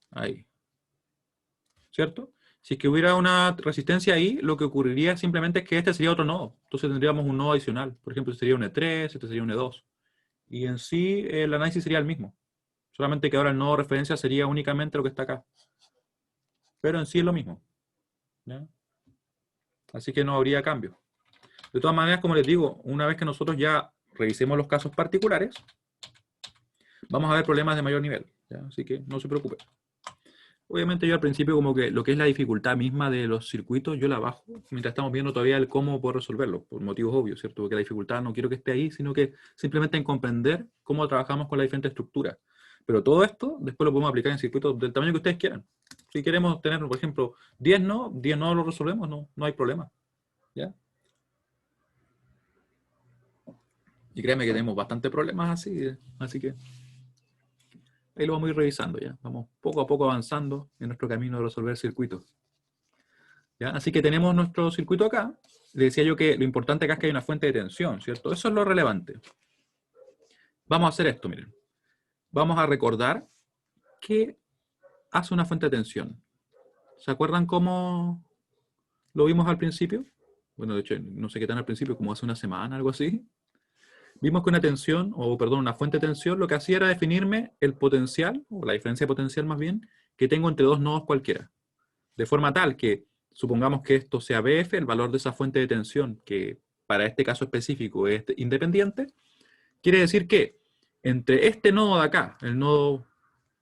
Ahí. ¿Cierto? Si es que hubiera una resistencia ahí, lo que ocurriría simplemente es que este sería otro nodo. Entonces tendríamos un nodo adicional. Por ejemplo, este sería un E3, este sería un E2. Y en sí el análisis sería el mismo. Solamente que ahora el nodo de referencia sería únicamente lo que está acá. Pero en sí es lo mismo. ¿Ya? Así que no habría cambio. De todas maneras, como les digo, una vez que nosotros ya revisemos los casos particulares, vamos a ver problemas de mayor nivel. ¿Ya? Así que no se preocupen. Obviamente yo al principio como que lo que es la dificultad misma de los circuitos, yo la bajo, mientras estamos viendo todavía el cómo poder resolverlo, por motivos obvios, ¿cierto? Porque la dificultad no quiero que esté ahí, sino que simplemente en comprender cómo trabajamos con la diferente estructura. Pero todo esto después lo podemos aplicar en circuitos del tamaño que ustedes quieran. Si queremos tener, por ejemplo, 10 nodos lo resolvemos, no hay problema. ¿Ya? Y créeme que tenemos bastantes problemas así que ahí lo vamos a ir revisando ya. Vamos poco a poco avanzando en nuestro camino de resolver circuitos. ¿Ya? Así que tenemos nuestro circuito acá. Le decía yo que lo importante acá es que hay una fuente de tensión, ¿cierto? Eso es lo relevante. Vamos a hacer esto, miren. Vamos a recordar qué hace una fuente de tensión. ¿Se acuerdan cómo lo vimos al principio? Bueno, de hecho, no sé qué tan al principio, como hace una semana, algo así. Vimos que una tensión, o perdón, una fuente de tensión, lo que hacía era definirme el potencial, o la diferencia de potencial más bien, que tengo entre dos nodos cualquiera. De forma tal que, supongamos que esto sea BF, el valor de esa fuente de tensión, que para este caso específico es independiente, quiere decir que entre este nodo de acá, el nodo,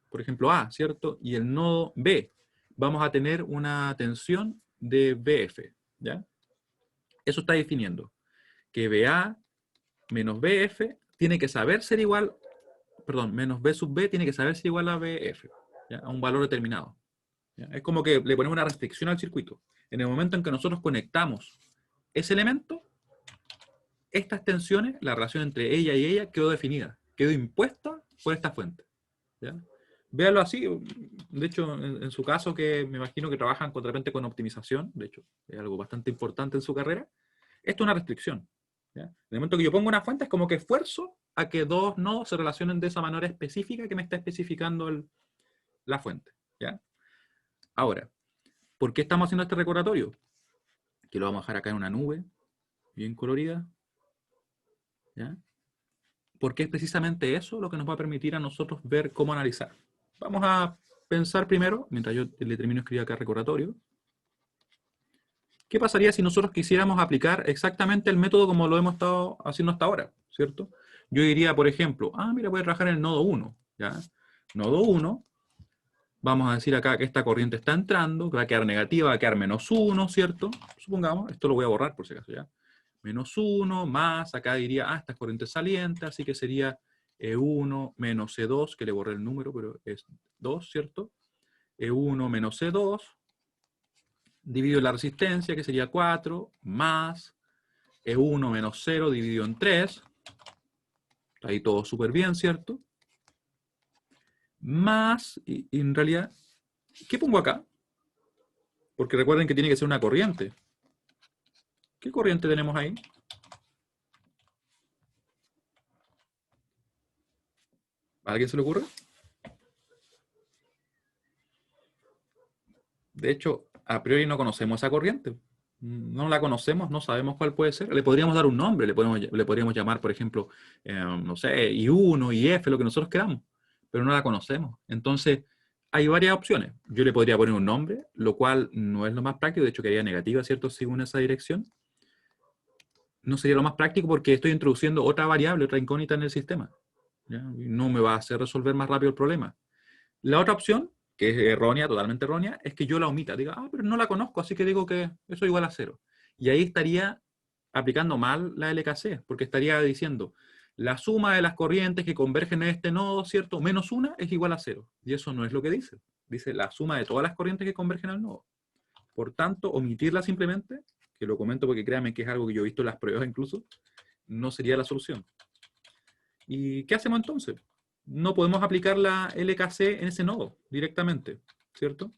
por ejemplo, A, ¿cierto? Y el nodo B, vamos a tener una tensión de BF, ¿ya? Eso está definiendo que BA menos BF tiene que saber ser igual, perdón, menos B sub B tiene que saber ser igual a BF, ¿ya? A un valor determinado. ¿Ya? Es como que le ponemos una restricción al circuito. En el momento en que nosotros conectamos ese elemento, estas tensiones, la relación entre ella y ella quedó definida, quedó impuesta por esta fuente. ¿Ya? Véanlo así, de hecho, en su caso, que me imagino que trabajan de repente con optimización, de hecho, es algo bastante importante en su carrera, esto es una restricción. ¿Ya? En el momento que yo pongo una fuente, es como que esfuerzo a que dos nodos se relacionen de esa manera específica que me está especificando la fuente. ¿Ya? Ahora, ¿por qué estamos haciendo este recordatorio? Que lo vamos a dejar acá en una nube, bien colorida. ¿Ya? Porque es precisamente eso lo que nos va a permitir a nosotros ver cómo analizar. Vamos a pensar primero, mientras yo le termino de escribir acá el recordatorio, ¿qué pasaría si nosotros quisiéramos aplicar exactamente el método como lo hemos estado haciendo hasta ahora? ¿Cierto? yo diría, por ejemplo, mira, voy a trabajar en el nodo 1, ¿ya? Nodo 1, vamos a decir acá que esta corriente está entrando, que va a quedar negativa, va a quedar -1, ¿cierto? Supongamos, esto lo voy a borrar por si acaso, ¿ya? -1 más, acá diría, esta es corriente saliente, así que sería E1 menos E2, que le borré el número, pero es 2, ¿cierto? E1 menos E2, dividido la resistencia, que sería 4, más E1 menos 0 dividido en 3, está ahí todo súper bien, ¿cierto? Más, y en realidad, ¿qué pongo acá? Porque recuerden que tiene que ser una corriente. ¿Qué corriente tenemos ahí? ¿A alguien se le ocurre? De hecho, a priori no conocemos esa corriente. No la conocemos, no sabemos cuál puede ser. Le podríamos dar un nombre, le podríamos llamar, por ejemplo, no sé, I1, IF, lo que nosotros queramos, pero no la conocemos. Entonces, hay varias opciones. Yo le podría poner un nombre, lo cual no es lo más práctico, de hecho quedaría negativa, ¿cierto? Según esa dirección. No sería lo más práctico porque estoy introduciendo otra variable, otra incógnita en el sistema. ¿Ya? Y no me va a hacer resolver más rápido el problema. La otra opción, que es errónea, totalmente errónea, es que yo la omita. Diga, pero no la conozco, así que digo que eso es igual a 0. Y ahí estaría aplicando mal la LKC, porque estaría diciendo, la suma de las corrientes que convergen en este nodo, ¿cierto? Menos una es igual a 0. Y eso no es lo que dice. Dice la suma de todas las corrientes que convergen al nodo. Por tanto, omitirla simplemente, que lo comento porque créanme que es algo que yo he visto en las pruebas incluso, no sería la solución. ¿Y qué hacemos entonces? No podemos aplicar la LKC en ese nodo directamente, ¿cierto?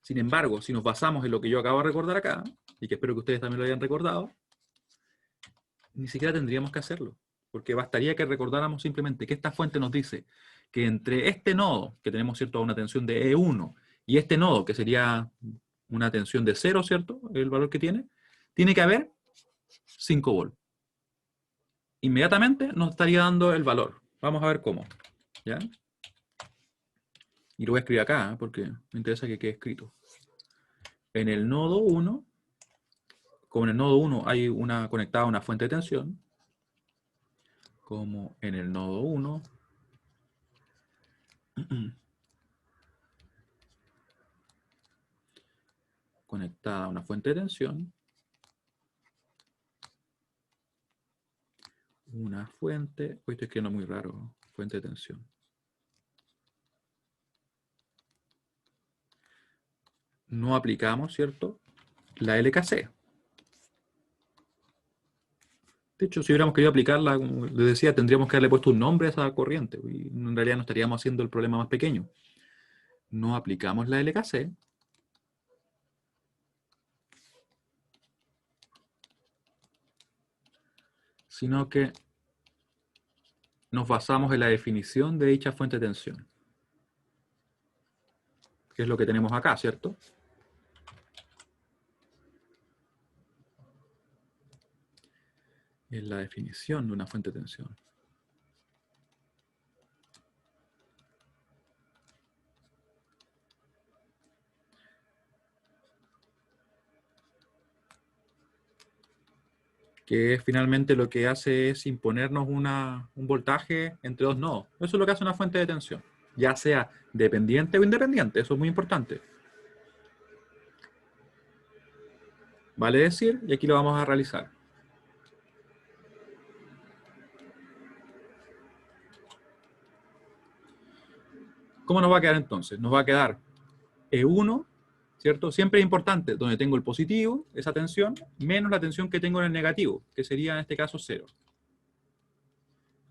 Sin embargo, si nos basamos en lo que yo acabo de recordar acá, y que espero que ustedes también lo hayan recordado, ni siquiera tendríamos que hacerlo, porque bastaría que recordáramos simplemente que esta fuente nos dice que entre este nodo, que tenemos, ¿cierto?, una tensión de E1, y este nodo, que sería una tensión de 0, ¿cierto?, el valor que tiene que haber 5 volts. Inmediatamente nos estaría dando el valor. Vamos a ver cómo. ¿Ya? Y lo voy a escribir acá, porque me interesa que quede escrito. En el nodo 1, como en el nodo 1 hay conectada una fuente de tensión, como en el nodo 1, conectada a una fuente de tensión, una fuente, hoy estoy escribiendo muy raro, fuente de tensión. No aplicamos, ¿cierto?, la LKC. De hecho, si hubiéramos querido aplicarla, como les decía, tendríamos que haberle puesto un nombre a esa corriente, y en realidad no estaríamos haciendo el problema más pequeño. No aplicamos la LKC, sino que nos basamos en la definición de dicha fuente de tensión, que es lo que tenemos acá, ¿cierto? Es la definición de una fuente de tensión. Que finalmente lo que hace es imponernos un voltaje entre dos nodos. Eso es lo que hace una fuente de tensión, ya sea dependiente o independiente, eso es muy importante. Vale decir, y aquí lo vamos a realizar. ¿Cómo nos va a quedar entonces? Nos va a quedar E1, ¿cierto? Siempre es importante, donde tengo el positivo, esa tensión, menos la tensión que tengo en el negativo, que sería en este caso 0.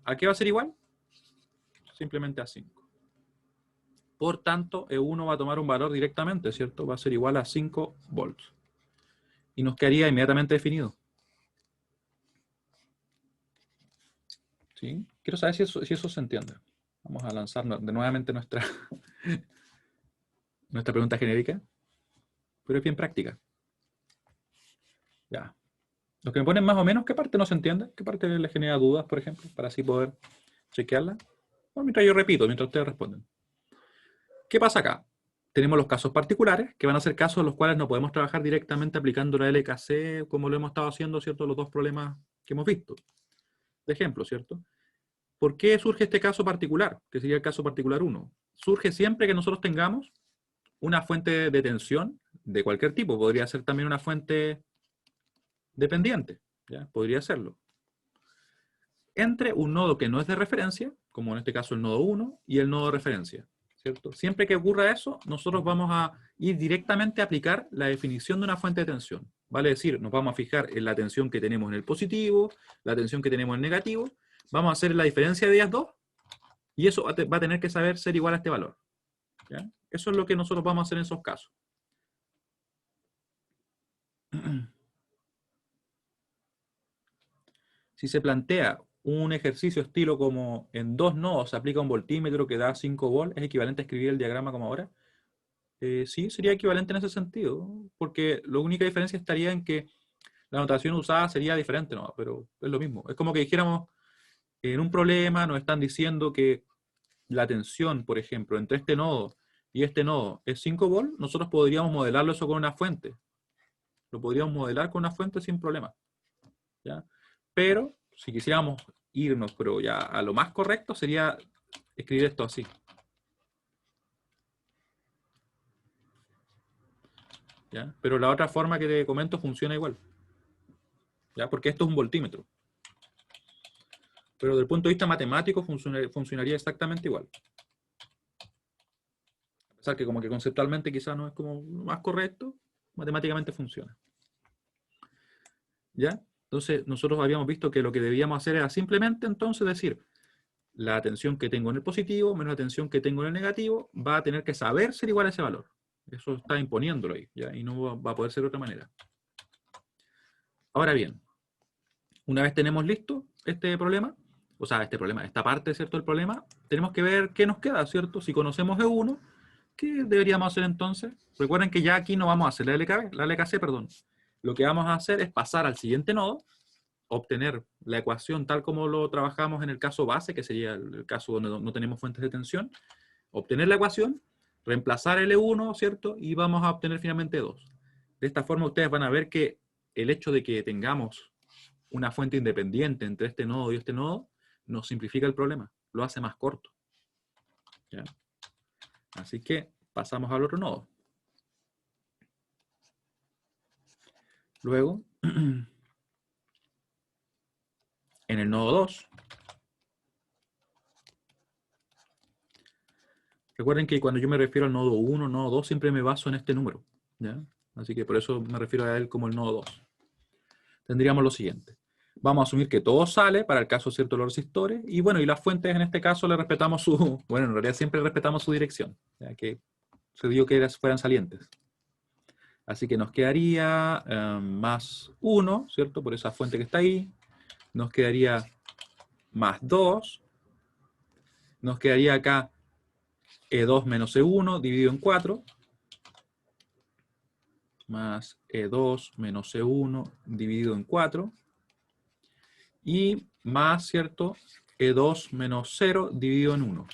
¿A qué va a ser igual? Simplemente a 5. Por tanto, E1 va a tomar un valor directamente, ¿cierto? Va a ser igual a 5 volts. Y nos quedaría inmediatamente definido. ¿Sí? Quiero saber si eso se entiende. Vamos a lanzar de nuevamente nuestra pregunta genérica, pero es bien práctica. Ya. Los que me ponen más o menos, ¿qué parte no se entiende? ¿Qué parte les genera dudas, por ejemplo? Para así poder chequearla. Bueno, mientras yo repito, mientras ustedes responden. ¿Qué pasa acá? Tenemos los casos particulares, que van a ser casos en los cuales no podemos trabajar directamente aplicando la LKC, como lo hemos estado haciendo, ¿cierto? Los dos problemas que hemos visto. de ejemplo, ¿cierto? ¿Por qué surge este caso particular? Que sería el caso particular 1. Surge siempre que nosotros tengamos una fuente de tensión de cualquier tipo. Podría ser también una fuente dependiente, ¿ya? Podría serlo. Entre un nodo que no es de referencia, como en este caso el nodo 1, y el nodo de referencia, ¿cierto? Siempre que ocurra eso, nosotros vamos a ir directamente a aplicar la definición de una fuente de tensión. Vale decir, nos vamos a fijar en la tensión que tenemos en el positivo, la tensión que tenemos en el negativo, vamos a hacer la diferencia de ellas dos, y eso va a tener que saber ser igual a este valor, ¿ya? Eso es lo que nosotros vamos a hacer en esos casos. Si se plantea un ejercicio estilo como en 2 nodos se aplica un voltímetro que da 5 volts, ¿es equivalente a escribir el diagrama como ahora? Sí, sería equivalente en ese sentido, porque la única diferencia estaría en que la notación usada sería diferente, ¿no? Pero es lo mismo. Es como que dijéramos, en un problema nos están diciendo que la tensión, por ejemplo, entre este nodo y este nodo es 5 volts, nosotros podríamos modelarlo eso con una fuente. Lo podríamos modelar con una fuente sin problema, ¿ya? Pero si quisiéramos irnos, pero ya a lo más correcto sería escribir esto así. ¿Ya? Pero la otra forma que te comento funciona igual, ¿ya? Porque esto es un voltímetro. Pero desde el punto de vista matemático funcionaría exactamente igual. A pesar que como que conceptualmente quizás no es como lo más correcto, matemáticamente funciona. ¿Ya? Entonces nosotros habíamos visto que lo que debíamos hacer era simplemente entonces decir, la tensión que tengo en el positivo menos la tensión que tengo en el negativo va a tener que saber ser igual a ese valor. Eso está imponiéndolo ahí, ¿ya? Y no va a poder ser de otra manera. Ahora bien, una vez tenemos listo este problema, o sea, esta parte, ¿cierto?, del problema, tenemos que ver qué nos queda, ¿cierto? Si conocemos E1, ¿qué deberíamos hacer entonces? Recuerden que ya aquí no vamos a hacer la LKC, perdón. Lo que vamos a hacer es pasar al siguiente nodo, obtener la ecuación tal como lo trabajamos en el caso base, que sería el caso donde no tenemos fuentes de tensión, obtener la ecuación, reemplazar el E1, ¿cierto? Y vamos a obtener finalmente 2. De esta forma ustedes van a ver que el hecho de que tengamos una fuente independiente entre este nodo y este nodo nos simplifica el problema, lo hace más corto, ¿ya? Así que pasamos al otro nodo. Luego, en el nodo 2, recuerden que cuando yo me refiero al nodo 1, nodo 2, siempre me baso en este número, ¿ya? Así que por eso me refiero a él como el nodo 2. Tendríamos lo siguiente. Vamos a asumir que todo sale para el caso cierto de los resistores, y bueno, y las fuentes en este caso le respetamos su, bueno, en realidad siempre respetamos su dirección, ya que se dio que fueran salientes. Así que nos quedaría más 1, ¿cierto? Por esa fuente que está ahí. Nos quedaría más 2. Nos quedaría acá E2 menos E1 dividido en 4. Más E2 menos E1 dividido en 4. Y más, ¿cierto? E2 menos 0 dividido en 1.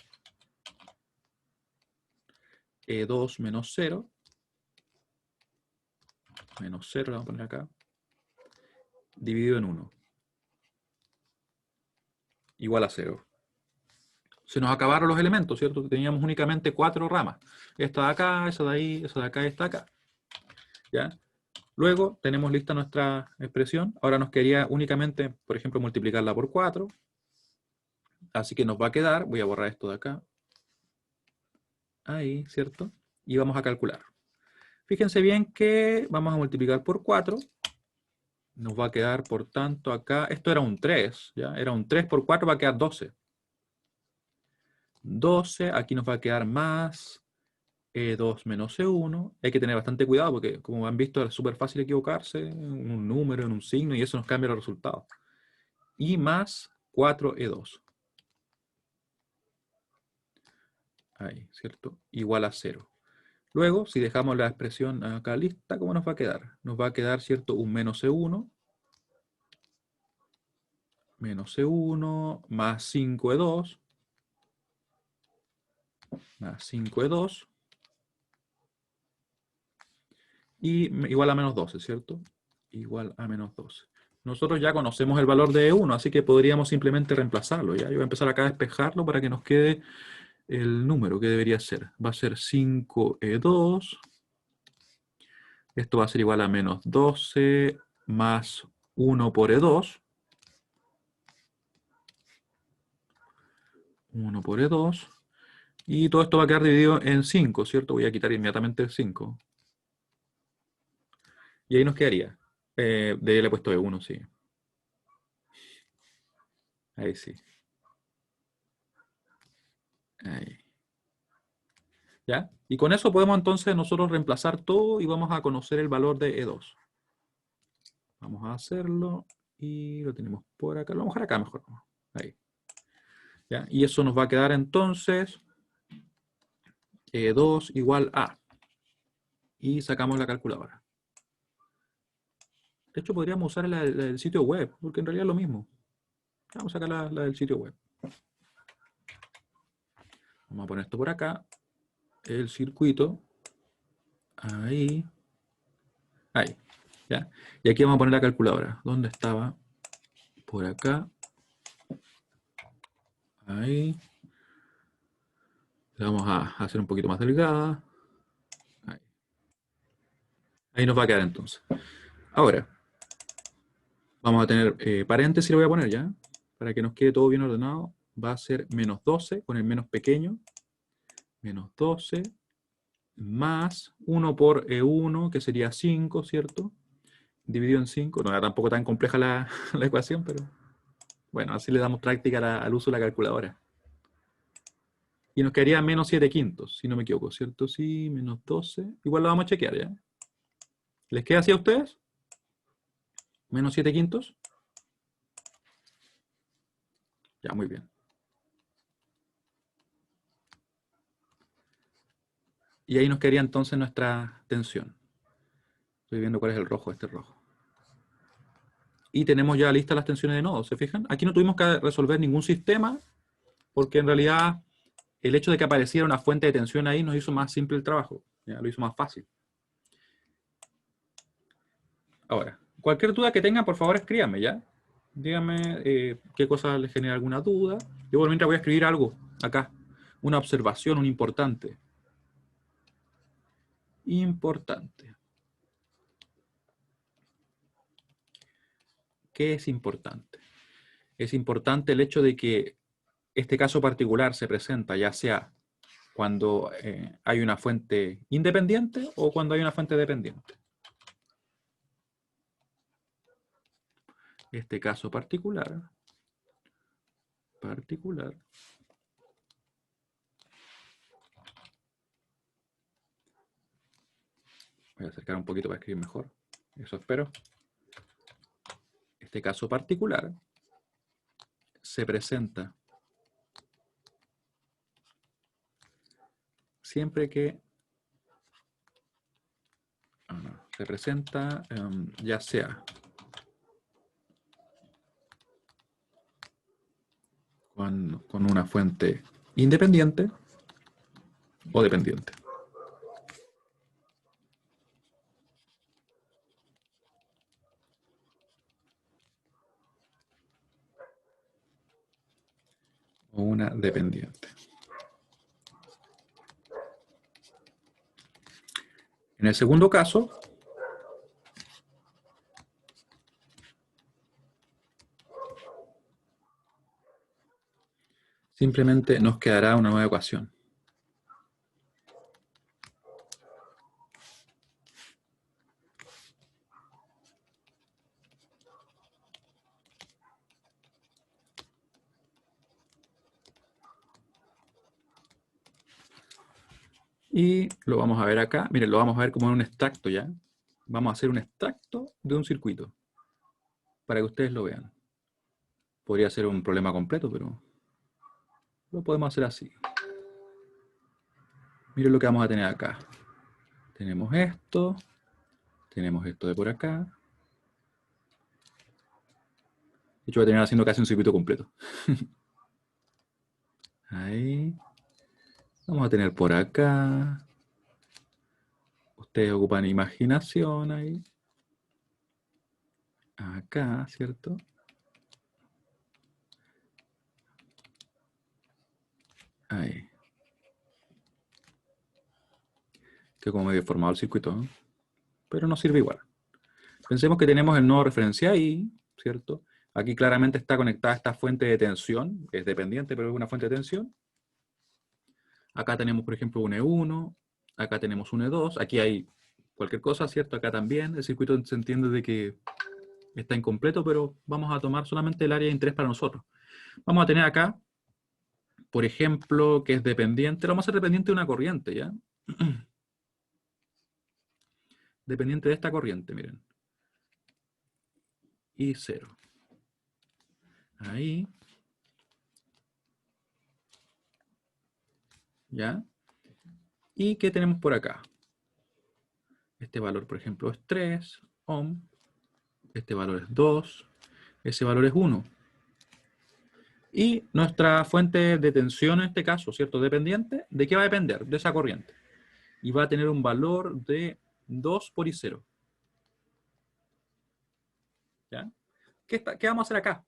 E2 menos 0. Menos 0, lo vamos a poner acá. Dividido en 1. Igual a 0. Se nos acabaron los elementos, ¿cierto? Teníamos únicamente 4 ramas. Esta de acá, esa de ahí, esa de acá y esta de acá. ¿Ya? Luego tenemos lista nuestra expresión. Ahora nos quedaría únicamente, por ejemplo, multiplicarla por 4. Así que nos va a quedar, voy a borrar esto de acá. Ahí, ¿cierto? Y vamos a calcular. Fíjense bien que vamos a multiplicar por 4. Nos va a quedar, por tanto, acá, esto era un 3, ¿ya? Era un 3 por 4, va a quedar 12. 12, aquí nos va a quedar más E2 menos E1. Hay que tener bastante cuidado porque, como han visto, es súper fácil equivocarse en un número, en un signo, y eso nos cambia los resultados. Y más 4E2. Ahí, ¿cierto? Igual a 0. Luego, si dejamos la expresión acá lista, ¿cómo nos va a quedar? Nos va a quedar, ¿cierto? Un menos E1. Menos E1 más 5E2. Más 5E2. Y igual a menos 12, ¿cierto? Igual a menos 12. nosotros ya conocemos el valor de E1, así que podríamos simplemente reemplazarlo, ¿ya? Yo voy a empezar acá a despejarlo para que nos quede el número que debería ser. Va a ser 5E2. Esto va a ser igual a menos 12 más 1 por E2. 1 por E2. Y todo esto va a quedar dividido en 5, ¿cierto? Voy a quitar inmediatamente el 5. Y ahí nos quedaría. De le he puesto E1, sí. Ahí sí. Ahí. ¿Ya? Y con eso podemos entonces nosotros reemplazar todo y vamos a conocer el valor de E2. Vamos a hacerlo y lo tenemos por acá. Lo vamos a dejar acá mejor. Ahí. ¿Ya? Y eso nos va a quedar entonces E2 igual a. Y sacamos la calculadora. De hecho, podríamos usar la del sitio web, porque en realidad es lo mismo. Vamos a sacar la del sitio web. Vamos a poner esto por acá. El circuito. Ahí. Ahí. ¿Ya? Y aquí vamos a poner la calculadora. ¿Dónde estaba? Por acá. Ahí. La vamos a hacer un poquito más delgada. Ahí. Ahí nos va a quedar entonces. Ahora, vamos a tener paréntesis, lo voy a poner ya. Para que nos quede todo bien ordenado. Va a ser menos 12 con el menos pequeño. Menos 12 más 1 por E1, que sería 5, ¿cierto? Dividido en 5. No era tampoco tan compleja la, la ecuación, pero bueno, así le damos práctica al uso de la calculadora. Y nos quedaría menos 7 quintos, si no me equivoco, ¿cierto? Sí, menos 12. Igual lo vamos a chequear, ¿ya? ¿Les queda así a ustedes? Menos 7 quintos. Ya, muy bien. Y ahí nos quedaría entonces nuestra tensión. Estoy viendo cuál es el rojo, este rojo. Y tenemos ya listas las tensiones de nodos, ¿se fijan? Aquí no tuvimos que resolver ningún sistema, porque en realidad el hecho de que apareciera una fuente de tensión ahí nos hizo más simple el trabajo, ¿ya? Lo hizo más fácil. Ahora, cualquier duda que tengan, por favor, escríbanme, ¿ya? Díganme qué cosa les genera alguna duda. Yo por mientras voy a escribir algo acá. Una observación, un importante. Importante. ¿Qué es importante? Es importante el hecho de que este caso particular se presenta ya sea cuando hay una fuente independiente o cuando hay una fuente dependiente. Este caso particular voy a acercar un poquito para escribir mejor. Eso espero. Este caso particular se presenta siempre que se presenta ya sea con una fuente independiente o dependiente. O una dependiente. En el segundo caso, simplemente nos quedará una nueva ecuación. Y lo vamos a ver acá. Miren, lo vamos a ver como en un extracto ya. Vamos a hacer un extracto de un circuito para que ustedes lo vean. Podría ser un problema completo, pero lo podemos hacer así. Miren lo que vamos a tener acá. Tenemos esto de por acá. De hecho, voy a terminar haciendo casi un circuito completo. Ahí. Vamos a tener por acá. Ustedes ocupan imaginación ahí. acá, ¿cierto? Ahí. Que como medio formado el circuito, ¿no? Pero nos sirve igual. Pensemos que tenemos el nodo referencia ahí, ¿cierto? Aquí claramente está conectada esta fuente de tensión, es dependiente, pero es una fuente de tensión. Acá tenemos, por ejemplo, un E1, acá tenemos un E2, aquí hay cualquier cosa, ¿cierto? Acá también, el circuito se entiende de que está incompleto, pero vamos a tomar solamente el área de interés para nosotros. Vamos a tener acá, por ejemplo, que es dependiente, lo vamos a hacer dependiente de una corriente, ¿ya? Dependiente de esta corriente, miren. Y 0. Ahí. ¿Ya? ¿Y qué tenemos por acá? Este valor, por ejemplo, es 3 ohm. Este valor es 2. Ese valor es 1. Y nuestra fuente de tensión en este caso, ¿cierto? Dependiente, ¿de qué va a depender? De esa corriente. Y va a tener un valor de 2 por I0. ¿Ya? ¿Qué vamos a hacer acá?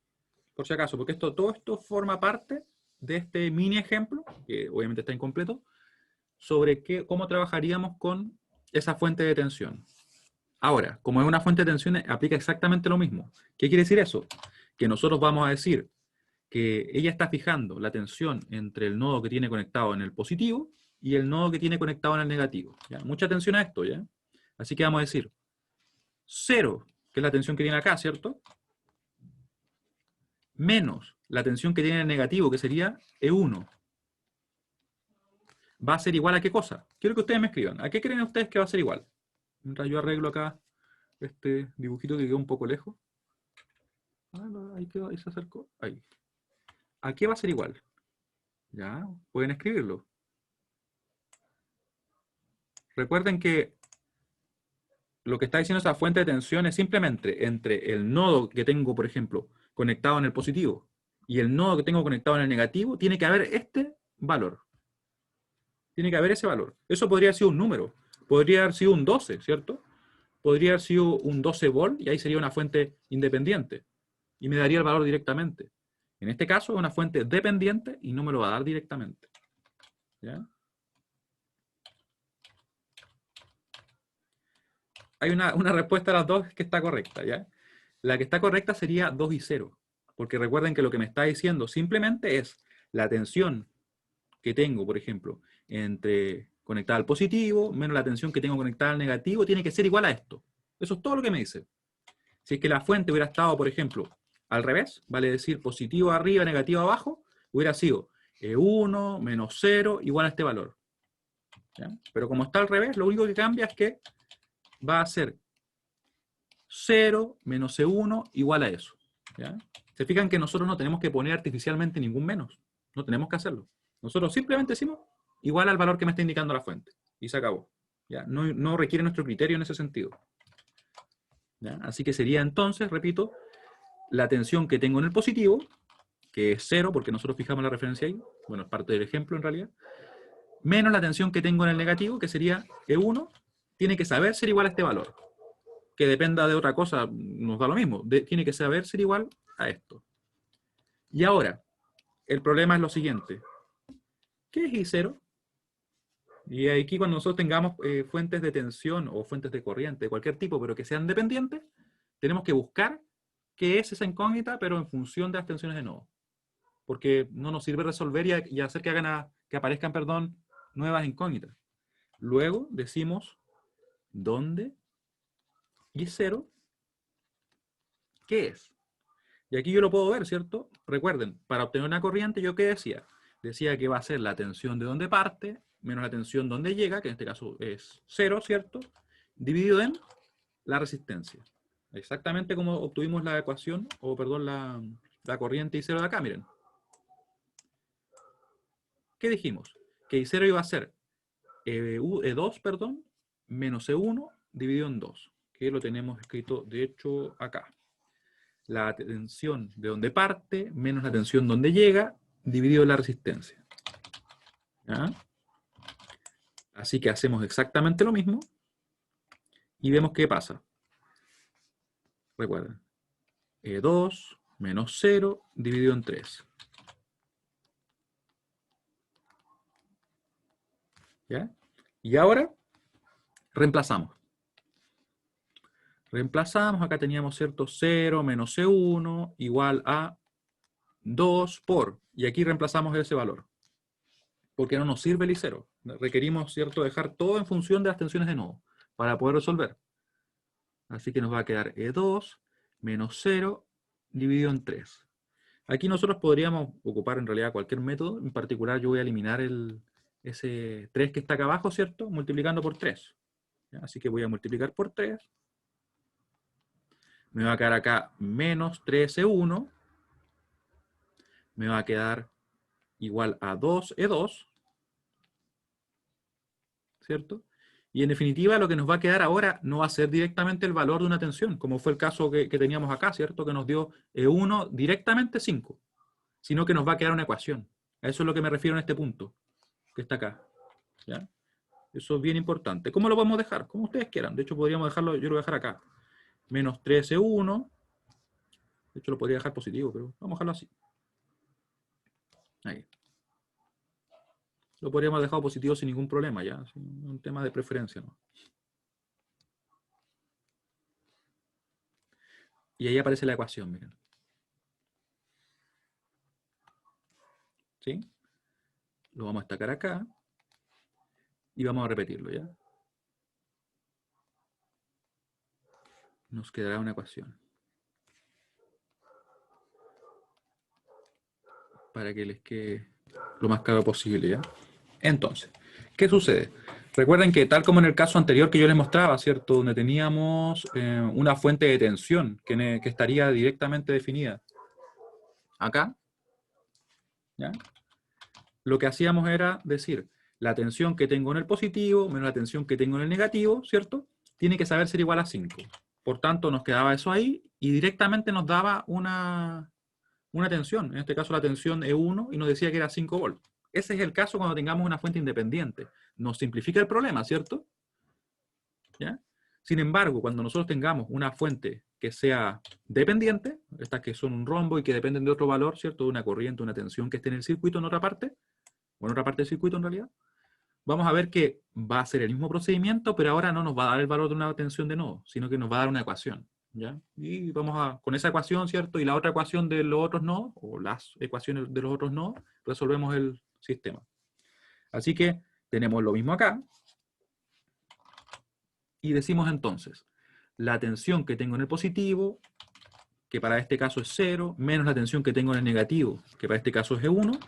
Por si acaso, porque todo esto forma parte de este mini ejemplo, que obviamente está incompleto, sobre cómo trabajaríamos con esa fuente de tensión. Ahora, como es una fuente de tensión, aplica exactamente lo mismo. ¿Qué quiere decir eso? Que nosotros vamos a decir que ella está fijando la tensión entre el nodo que tiene conectado en el positivo y el nodo que tiene conectado en el negativo. ¿Ya? Mucha atención a esto, ¿ya? Así que vamos a decir 0, que es la tensión que tiene acá, ¿cierto? Menos la tensión que tiene en el negativo, que sería E1. ¿Va a ser igual a qué cosa? Quiero que ustedes me escriban. ¿A qué creen ustedes que va a ser igual? Mientras yo arreglo acá este dibujito que quedó un poco lejos. Ah, no, ahí quedó, ahí se acercó. Ahí. ¿A qué va a ser igual? Ya, pueden escribirlo. Recuerden que lo que está diciendo esa fuente de tensión es simplemente entre el nodo que tengo, por ejemplo, conectado en el positivo y el nodo que tengo conectado en el negativo, tiene que haber este valor. Tiene que haber ese valor. Eso podría haber sido un número. Podría haber sido un 12, ¿cierto? Podría haber sido un 12 volt y ahí sería una fuente independiente. Y me daría el valor directamente. En este caso es una fuente dependiente y no me lo va a dar directamente. ¿Ya? Hay una respuesta a las dos que está correcta, ¿ya? La que está correcta sería 2 y 0. Porque recuerden que lo que me está diciendo simplemente es la tensión que tengo, por ejemplo, entre conectada al positivo menos la tensión que tengo conectada al negativo tiene que ser igual a esto. Eso es todo lo que me dice. Si es que la fuente hubiera estado, por ejemplo, al revés, vale decir positivo arriba, negativo abajo, hubiera sido E1 menos 0 igual a este valor. ¿Ya? Pero como está al revés, lo único que cambia es que va a ser 0 menos E1 igual a eso. ¿Ya? Se fijan que nosotros no tenemos que poner artificialmente ningún menos. No tenemos que hacerlo. Nosotros simplemente decimos igual al valor que me está indicando la fuente. Y se acabó. ¿Ya? No requiere nuestro criterio en ese sentido. ¿Ya? Así que sería entonces, repito, la tensión que tengo en el positivo, que es 0, porque nosotros fijamos la referencia ahí, bueno, es parte del ejemplo en realidad, menos la tensión que tengo en el negativo, que sería E1, tiene que saber ser igual a este valor. Que dependa de otra cosa, nos da lo mismo. Tiene que saber ser igual a esto. Y ahora, el problema es lo siguiente. ¿Qué es I0? Y aquí cuando nosotros tengamos fuentes de tensión o fuentes de corriente de cualquier tipo, pero que sean dependientes, tenemos que buscar qué es esa incógnita, pero en función de las tensiones de nodo. Porque no nos sirve resolver y hacer que aparezcan, perdón, nuevas incógnitas. Luego decimos dónde I0, ¿qué es? Y aquí yo lo puedo ver, ¿cierto? Recuerden, para obtener una corriente, ¿yo qué decía? Decía que va a ser la tensión de donde parte, menos la tensión donde llega, que en este caso es 0, ¿cierto? Dividido en la resistencia. Exactamente como obtuvimos la ecuación, o perdón, la corriente I0 de acá, miren. ¿Qué dijimos? Que I0 iba a ser E2, perdón, menos E1 dividido en 2, que lo tenemos escrito, de hecho, acá. La tensión de donde parte menos la tensión donde llega, dividido en la resistencia. ¿Ya? Así que hacemos exactamente lo mismo y vemos qué pasa. Recuerden, E2 menos 0 dividido en 3. ¿Ya? Y ahora reemplazamos. Reemplazamos, acá teníamos, ¿cierto? 0 menos E1 igual a 2 por, y aquí reemplazamos ese valor, porque no nos sirve el I0. Requerimos, ¿cierto?, dejar todo en función de las tensiones de nodo para poder resolver. Así que nos va a quedar E2 menos 0 dividido en 3. Aquí nosotros podríamos ocupar en realidad cualquier método. En particular yo voy a eliminar ese 3 que está acá abajo, ¿cierto?, multiplicando por 3. ¿Ya? Así que voy a multiplicar por 3. Me va a quedar acá menos 13E1. Me va a quedar igual a 2E2. ¿Cierto? Y en definitiva lo que nos va a quedar ahora no va a ser directamente el valor de una tensión, como fue el caso que teníamos acá, ¿cierto? Que nos dio E1 directamente 5, sino que nos va a quedar una ecuación. A eso es lo que me refiero en este punto, que está acá. ¿Ya? Eso es bien importante. ¿Cómo lo podemos dejar? Como ustedes quieran. De hecho, podríamos dejarlo, yo lo voy a dejar acá. Menos 13E1. De hecho, lo podría dejar positivo, pero vamos a dejarlo así. Ahí. Lo podríamos dejar positivo sin ningún problema, ¿ya? Es un tema de preferencia, ¿no? Y ahí aparece la ecuación, miren. ¿Sí? Lo vamos a destacar acá. Y vamos a repetirlo, ¿ya? Nos quedará una ecuación. Para que les quede lo más claro posible, ¿ya? Entonces, ¿qué sucede? Recuerden que tal como en el caso anterior que yo les mostraba, ¿cierto? Donde teníamos una fuente de tensión que estaría directamente definida acá, ¿ya? Lo que hacíamos era decir, la tensión que tengo en el positivo menos la tensión que tengo en el negativo, ¿cierto? Tiene que saber ser igual a 5. Por tanto, nos quedaba eso ahí y directamente nos daba una tensión, en este caso la tensión E1, y nos decía que era 5 volts. Ese es el caso cuando tengamos una fuente independiente. Nos simplifica el problema, ¿cierto? ¿Ya? Sin embargo, cuando nosotros tengamos una fuente que sea dependiente, estas que son un rombo y que dependen de otro valor, ¿cierto? De una corriente, una tensión que esté en el circuito en otra parte, o en otra parte del circuito en realidad, vamos a ver que va a ser el mismo procedimiento, pero ahora no nos va a dar el valor de una tensión de nodo, sino que nos va a dar una ecuación. ¿Ya? Y vamos a, con esa ecuación, ¿cierto? Y la otra ecuación de los otros nodos, o las ecuaciones de los otros nodos, resolvemos el sistema. Así que tenemos lo mismo acá. Y decimos entonces, la tensión que tengo en el positivo, que para este caso es 0, menos la tensión que tengo en el negativo, que para este caso es E1,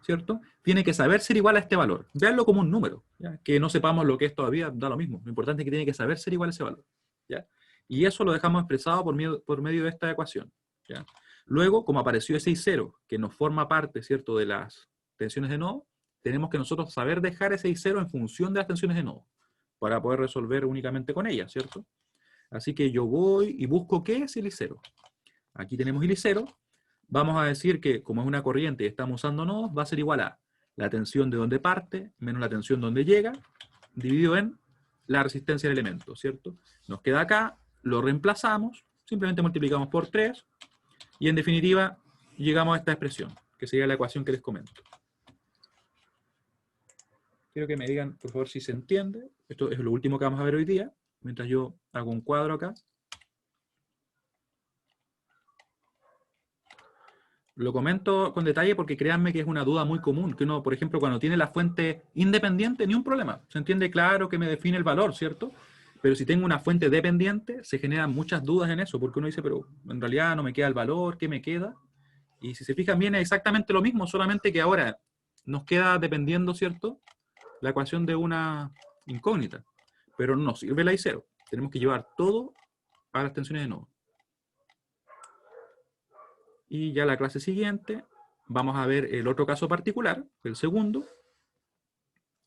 ¿cierto? Tiene que saber ser igual a este valor. Veanlo como un número, ¿ya? Que no sepamos lo que es todavía, da lo mismo. Lo importante es que tiene que saber ser igual a ese valor, ¿ya? Y eso lo dejamos expresado por medio de esta ecuación, ¿ya? Luego, como apareció ese I0, que nos forma parte, ¿cierto?, de las tensiones de nodo, tenemos que nosotros saber dejar ese I0 en función de las tensiones de nodo, para poder resolver únicamente con ellas, ¿cierto? Así que yo voy y busco qué es el I0. Aquí tenemos el I0. Vamos a decir que como es una corriente y estamos usando nodos, va a ser igual a la tensión de donde parte menos la tensión donde llega, dividido en la resistencia del elemento, ¿cierto? Nos queda acá, lo reemplazamos, simplemente multiplicamos por 3, y en definitiva llegamos a esta expresión, que sería la ecuación que les comento. Quiero que me digan, por favor, si se entiende. Esto es lo último que vamos a ver hoy día, mientras yo hago un cuadro acá. Lo comento con detalle porque créanme que es una duda muy común, que uno, por ejemplo, cuando tiene la fuente independiente, ni un problema. Se entiende claro que me define el valor, ¿cierto? Pero si tengo una fuente dependiente, se generan muchas dudas en eso, porque uno dice, pero en realidad no me queda el valor, ¿qué me queda? Y si se fijan bien, es exactamente lo mismo, solamente que ahora nos queda dependiendo, ¿cierto?, la ecuación de una incógnita. Pero no nos sirve la I0. Tenemos que llevar todo a las tensiones de nodo. Y ya la clase siguiente vamos a ver el otro caso particular, el segundo,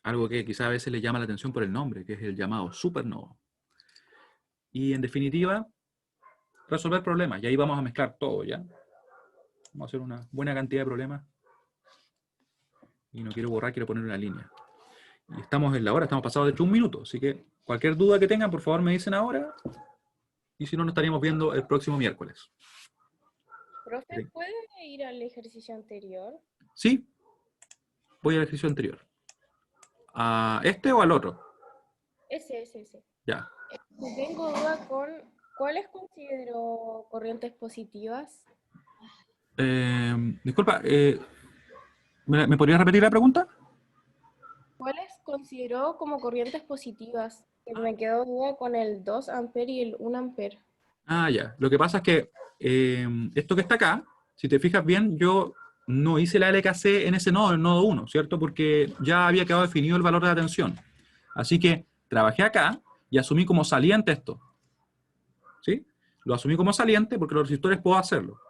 algo que quizá a veces le llama la atención por el nombre, que es el llamado supernodo. Y en definitiva, resolver problemas. Y ahí vamos a mezclar todo, ¿ya? Vamos a hacer una buena cantidad de problemas. Y no quiero borrar, quiero poner una línea. Y estamos en la hora, estamos pasados de hecho 1 minuto. Así que cualquier duda que tengan, por favor me dicen ahora. Y si no, nos estaríamos viendo el próximo miércoles. Profe, ¿puede ir al ejercicio anterior? Sí, voy al ejercicio anterior. ¿A este o al otro? Ese. Ya. Tengo duda con cuáles considero corrientes positivas. Disculpa, ¿me podrías repetir la pregunta? ¿Cuáles considero como corrientes positivas? Que me quedó duda con el 2 amper y el 1 amper. Ah, ya. Lo que pasa es que esto que está acá, si te fijas bien, yo no hice la LKC en ese nodo, el nodo 1, ¿cierto? Porque ya había quedado definido el valor de la tensión. Así que trabajé acá y asumí como saliente esto, ¿sí? Lo asumí como saliente porque los resistores puedo hacerlo.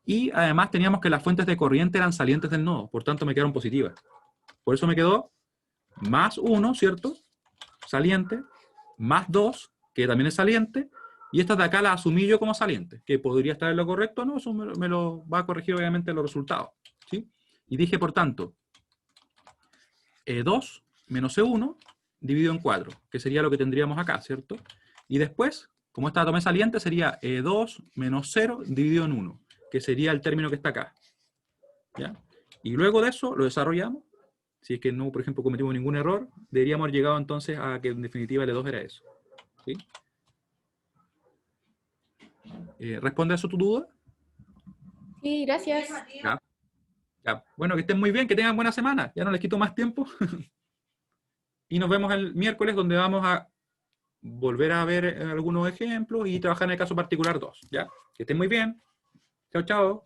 Y además teníamos que las fuentes de corriente eran salientes del nodo, por tanto me quedaron positivas. Por eso me quedó más 1, ¿cierto? Saliente, más 2, que también es saliente, y estas de acá las asumí yo como saliente, que podría estar en lo correcto, ¿no? Eso me lo va a corregir obviamente los resultados, ¿sí? Y dije, por tanto, E2 menos E1 dividido en 4, que sería lo que tendríamos acá, ¿cierto? Y después, como esta la tomé saliente, sería E2 menos 0 dividido en 1, que sería el término que está acá, ¿ya? Y luego de eso lo desarrollamos. Si es que no, por ejemplo, cometimos ningún error, deberíamos haber llegado entonces a que en definitiva L2 era eso, ¿sí? ¿Responde a eso tu duda? Sí, gracias. Ya, ya. Bueno, que estén muy bien, que tengan buena semana. Ya no les quito más tiempo. Y nos vemos el miércoles donde vamos a volver a ver algunos ejemplos y trabajar en el caso particular 2. ¿Ya? Que estén muy bien. Chao, chao.